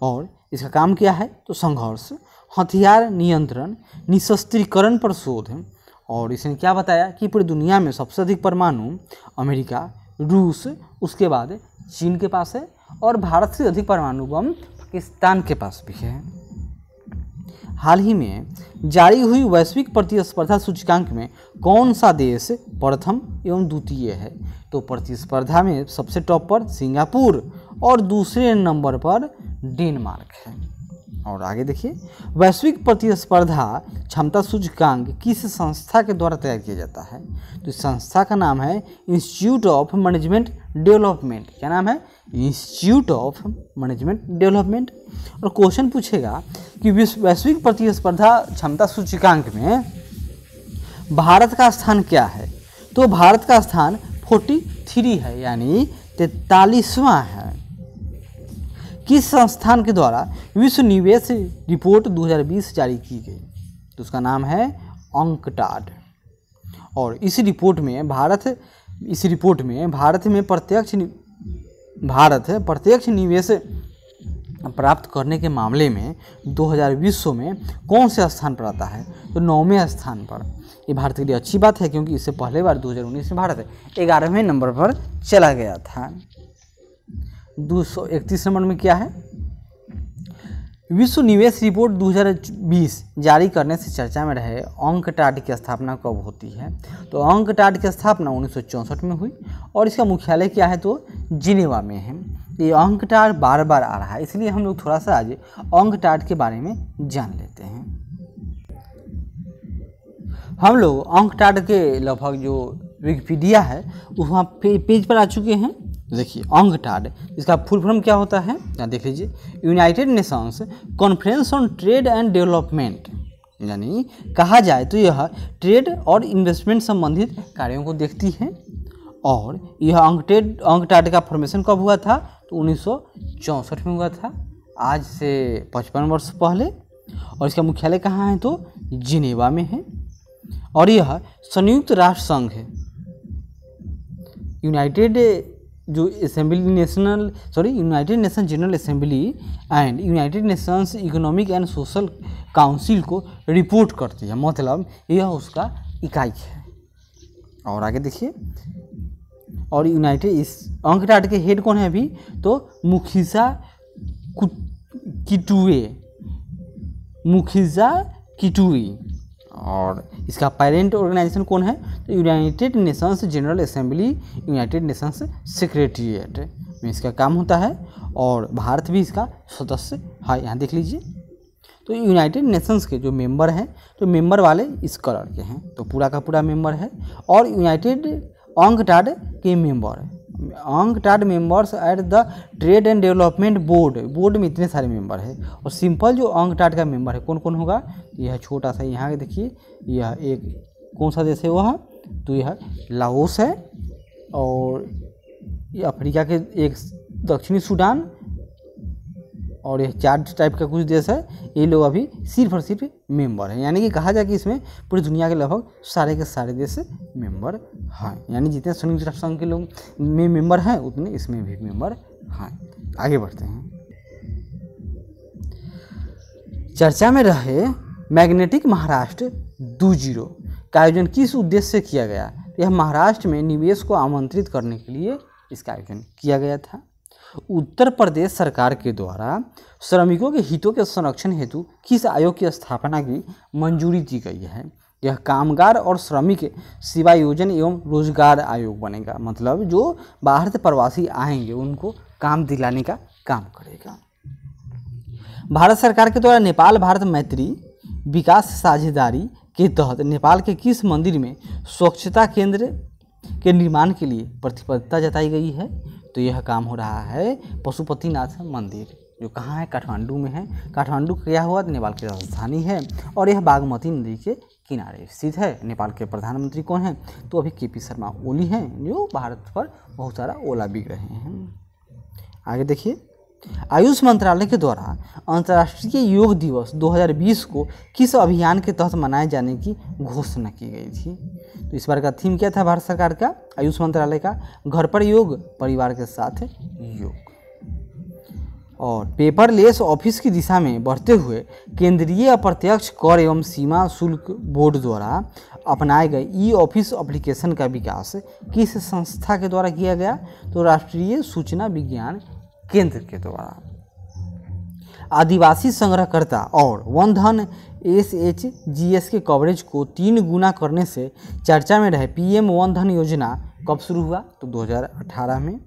Speaker 1: और इसका काम क्या है? तो संघर्ष, हथियार नियंत्रण, निशस्त्रीकरण पर शोध। और इसने क्या बताया कि पूरी दुनिया में सबसे अधिक परमाणु अमेरिका, रूस, उसके बाद चीन के पास है, और भारत से अधिक परमाणु बम पाकिस्तान के पास भी है। हाल ही में जारी हुई वैश्विक प्रतिस्पर्धा सूचकांक में कौन सा देश प्रथम एवं द्वितीय है? तो प्रतिस्पर्धा में सबसे टॉप पर सिंगापुर और दूसरे नंबर पर डेनमार्क है। और आगे देखिए, वैश्विक प्रतिस्पर्धा क्षमता सूचकांक किस संस्था के द्वारा तैयार किया जाता है? तो इस संस्था का नाम है इंस्टीट्यूट ऑफ मैनेजमेंट डेवलपमेंट। क्या नाम है? Institute of management development. और क्वेश्चन पूछेगा कि वैश्विक प्रतिस्पर्धा क्षमता सूचकांक में भारत का स्थान क्या है? तो भारत का स्थान 43 है, यानी 43वां है। किस संस्थान के द्वारा विश्व निवेश रिपोर्ट 2020 जारी की गई? तो उसका नाम है अंकटाड। और इस रिपोर्ट में भारत में प्रत्यक्ष निवेश प्राप्त करने के मामले में 2020 में कौन से स्थान पर आता है? तो 9वें स्थान पर। ये भारत के लिए अच्छी बात है, क्योंकि इससे पहले बार 2019 में भारत 11वें नंबर पर चला गया था। 231 नंबर में क्या है? विश्व निवेश रिपोर्ट 2020 जारी करने से चर्चा में रहे अंकटाड की स्थापना कब होती है? तो अंकटाड की स्थापना 1964 में हुई, और इसका मुख्यालय क्या है? तो जिनेवा में है। ये अंकटाड बार बार आ रहा है, इसलिए हम लोग थोड़ा सा आज अंकटाड के बारे में जान लेते हैं। हम लोग अंकटाड के लगभग जो विकिपीडिया है वहाँ पेज पर आ चुके हैं। देखिए, अंकटाड इसका फुल फॉर्म क्या होता है? देख लीजिए, United Nations conference on trade and development, यानी कहा जाए तो यह ट्रेड और इन्वेस्टमेंट संबंधित कार्यों को देखती है। और यह अंकटाड का फॉर्मेशन कब हुआ था? तो 1964 में हुआ था, आज से 55 वर्ष पहले। और इसका मुख्यालय कहाँ है? तो जिनेवा में है। और यह संयुक्त राष्ट्र संघ है, United nation general assembly and United Nations economic and social council को रिपोर्ट करती है, मतलब यह उसका इकाई है। और आगे देखिए, और इस अंकटाड के हेड कौन है अभी? तो मुखिजा किटुई। और इसका पेरेंट ऑर्गेनाइजेशन कौन है? तो United Nations general assembly, United Nations secretariat में इसका काम होता है। और भारत भी इसका सदस्य है, यहाँ देख लीजिए। तो यूनाइटेड नेशंस के जो मेंबर हैं, तो मेंबर वाले इस कलर के हैं, तो पूरा का पूरा मेंबर है। और यूनाइटेड अंकटाड के UNCTAD members at the trade and development board में इतने सारे मेंबर है। और सिंपल जो अंकटाड का मेंबर है कौन कौन होगा? यह छोटा सा यहाँ देखिए, यह एक कौन सा देश है वह? तो यह लाओस है, और ये अफ्रीका के एक दक्षिणी सूडान, और यह चार टाइप का कुछ देश है। ये लोग अभी सिर्फ और सिर्फ मेंबर हैं, यानी कि कहा जाए कि इसमें पूरी दुनिया के लगभग सारे के सारे देश मेंबर हैं, यानी जितने संयुक्त राष्ट्र संघ के लोग में मेंबर हैं उतने इसमें भी मेंबर हैं। आगे बढ़ते हैं। चर्चा में रहे मैग्नेटिक महाराष्ट्र 20 का आयोजन किस उद्देश्य से किया गया? यह महाराष्ट्र में निवेश को आमंत्रित करने के लिए इसका आयोजन किया गया था। उत्तर प्रदेश सरकार के द्वारा श्रमिकों के हितों के संरक्षण हेतु किस आयोग की स्थापना की मंजूरी दी गई है? यह कामगार और श्रमिक सेवायोजन एवं रोजगार आयोग बनेगा। मतलब जो बाहर से प्रवासी आएंगे उनको काम दिलाने का काम करेगा। भारत सरकार के द्वारा नेपाल भारत मैत्री विकास साझेदारी के तहत नेपाल के किस मंदिर में स्वच्छता केंद्र के निर्माण के लिए प्रतिबद्धता जताई गई है? तो यह काम हो रहा है पशुपतिनाथ मंदिर, जो कहाँ है? काठमांडू में है। काठमांडू क्या हुआ? नेपाल की राजधानी है और यह बागमती नदी के किनारे स्थित है। नेपाल के प्रधानमंत्री कौन हैं? तो अभी KP शर्मा ओली हैं, जो भारत पर बहुत सारा ओला बिक रहे हैं। आगे देखिए, आयुष मंत्रालय के द्वारा अंतर्राष्ट्रीय योग दिवस 2020 को किस अभियान के तहत मनाए जाने की घोषणा की गई थी? तो इस बार का थीम क्या था भारत सरकार का, आयुष मंत्रालय का? घर पर योग, परिवार के साथ योग। और पेपरलेस ऑफिस की दिशा में बढ़ते हुए केंद्रीय अप्रत्यक्ष कर एवं सीमा शुल्क बोर्ड द्वारा अपनाए गए ई ऑफिस एप्लीकेशन का विकास किस संस्था के द्वारा किया गया? तो राष्ट्रीय सूचना विज्ञान केंद्र के द्वारा। आदिवासी संग्रहकर्ता और वन धन SHGS के कवरेज को 3 गुना करने से चर्चा में रहे PM वन धन योजना कब शुरू हुआ? तो 2018 में।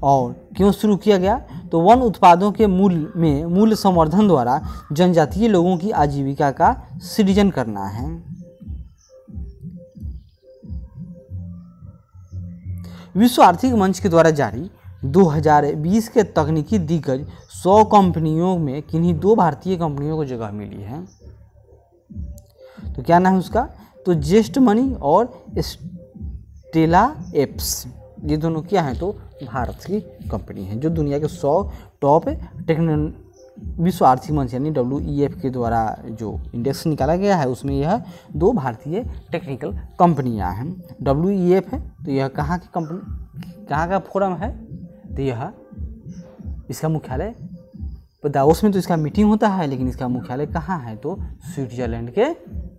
Speaker 1: और क्यों शुरू किया गया? तो वन उत्पादों के मूल्य संवर्धन द्वारा जनजातीय लोगों की आजीविका का सृजन करना है। विश्व आर्थिक मंच के द्वारा जारी 2020 के तकनीकी दिग्गज 100 कंपनियों में किन्हीं 2 भारतीय कंपनियों को जगह मिली है। तो क्या नाम है उसका? तो जेस्ट मनी और स्टेला एप्स, ये दोनों क्या हैं? तो भारत की कंपनी हैं, जो दुनिया के 100 टॉप विश्व आर्थिक मंच यानी WEF के द्वारा जो इंडेक्स निकाला गया है उसमें यह 2 भारतीय टेक्निकल कंपनियां हैं। WEF है तो यह कहाँ की कंपनी, कहाँ का फोरम है? तो यह इसका मुख्यालय दावोस में तो इसका मीटिंग होता है, लेकिन इसका मुख्यालय कहाँ है? तो स्विट्जरलैंड के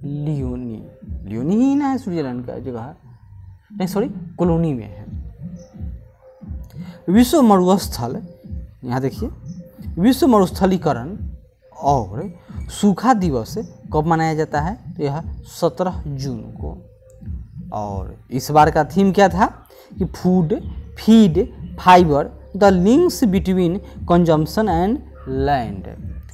Speaker 1: लियोनी ही ना है स्विट्जरलैंड का जगह, नहीं सॉरी कोलोनी में है। विश्व मरुस्थल, यहाँ देखिए, विश्व मरुस्थलीकरण और सूखा दिवस कब मनाया जाता है? तो यह 17 जून को। और इस बार का थीम क्या था कि food, feed, fibre, the links between consumption and land.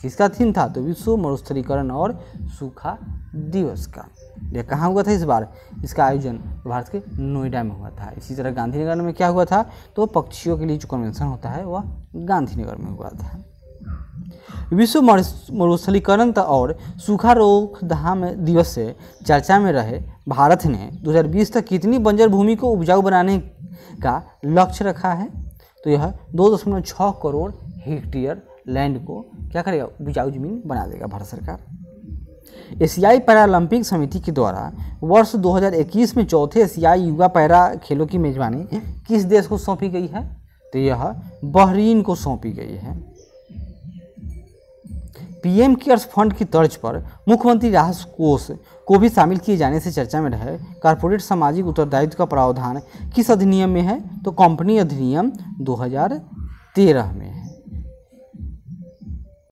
Speaker 1: किसका थीम था? तो विश्व मरुस्थलीकरण और सूखा दिवस का। यह कहाँ हुआ था इस बार? इसका आयोजन भारत के नोएडा में हुआ था। इसी तरह गांधीनगर में क्या हुआ था? तो पक्षियों के लिए जो कन्वेंशन होता है वह गांधीनगर में हुआ था। विश्व मरुस्थलीकरण और सूखा रोकथाम दिवस से चर्चा में रहे भारत ने 2020 तक कितनी बंजर भूमि को उपजाऊ बनाने का लक्ष्य रखा है? तो यह 2.6 करोड़ हेक्टेयर लैंड को क्या करेगा? उपजाऊ जमीन बना देगा भारत सरकार। एशियाई पैरालंपिक समिति के द्वारा वर्ष 2021 में चौथे एशियाई युवा पैरा खेलों की मेजबानी किस देश को सौंपी गई है? तो यह बहरीन को सौंपी गई है। PM केयर्स फंड की तर्ज पर मुख्यमंत्री राहत कोष को भी शामिल किए जाने से चर्चा में रहे कॉर्पोरेट सामाजिक उत्तरदायित्व का प्रावधान किस अधिनियम में है? तो कंपनी अधिनियम 2013 में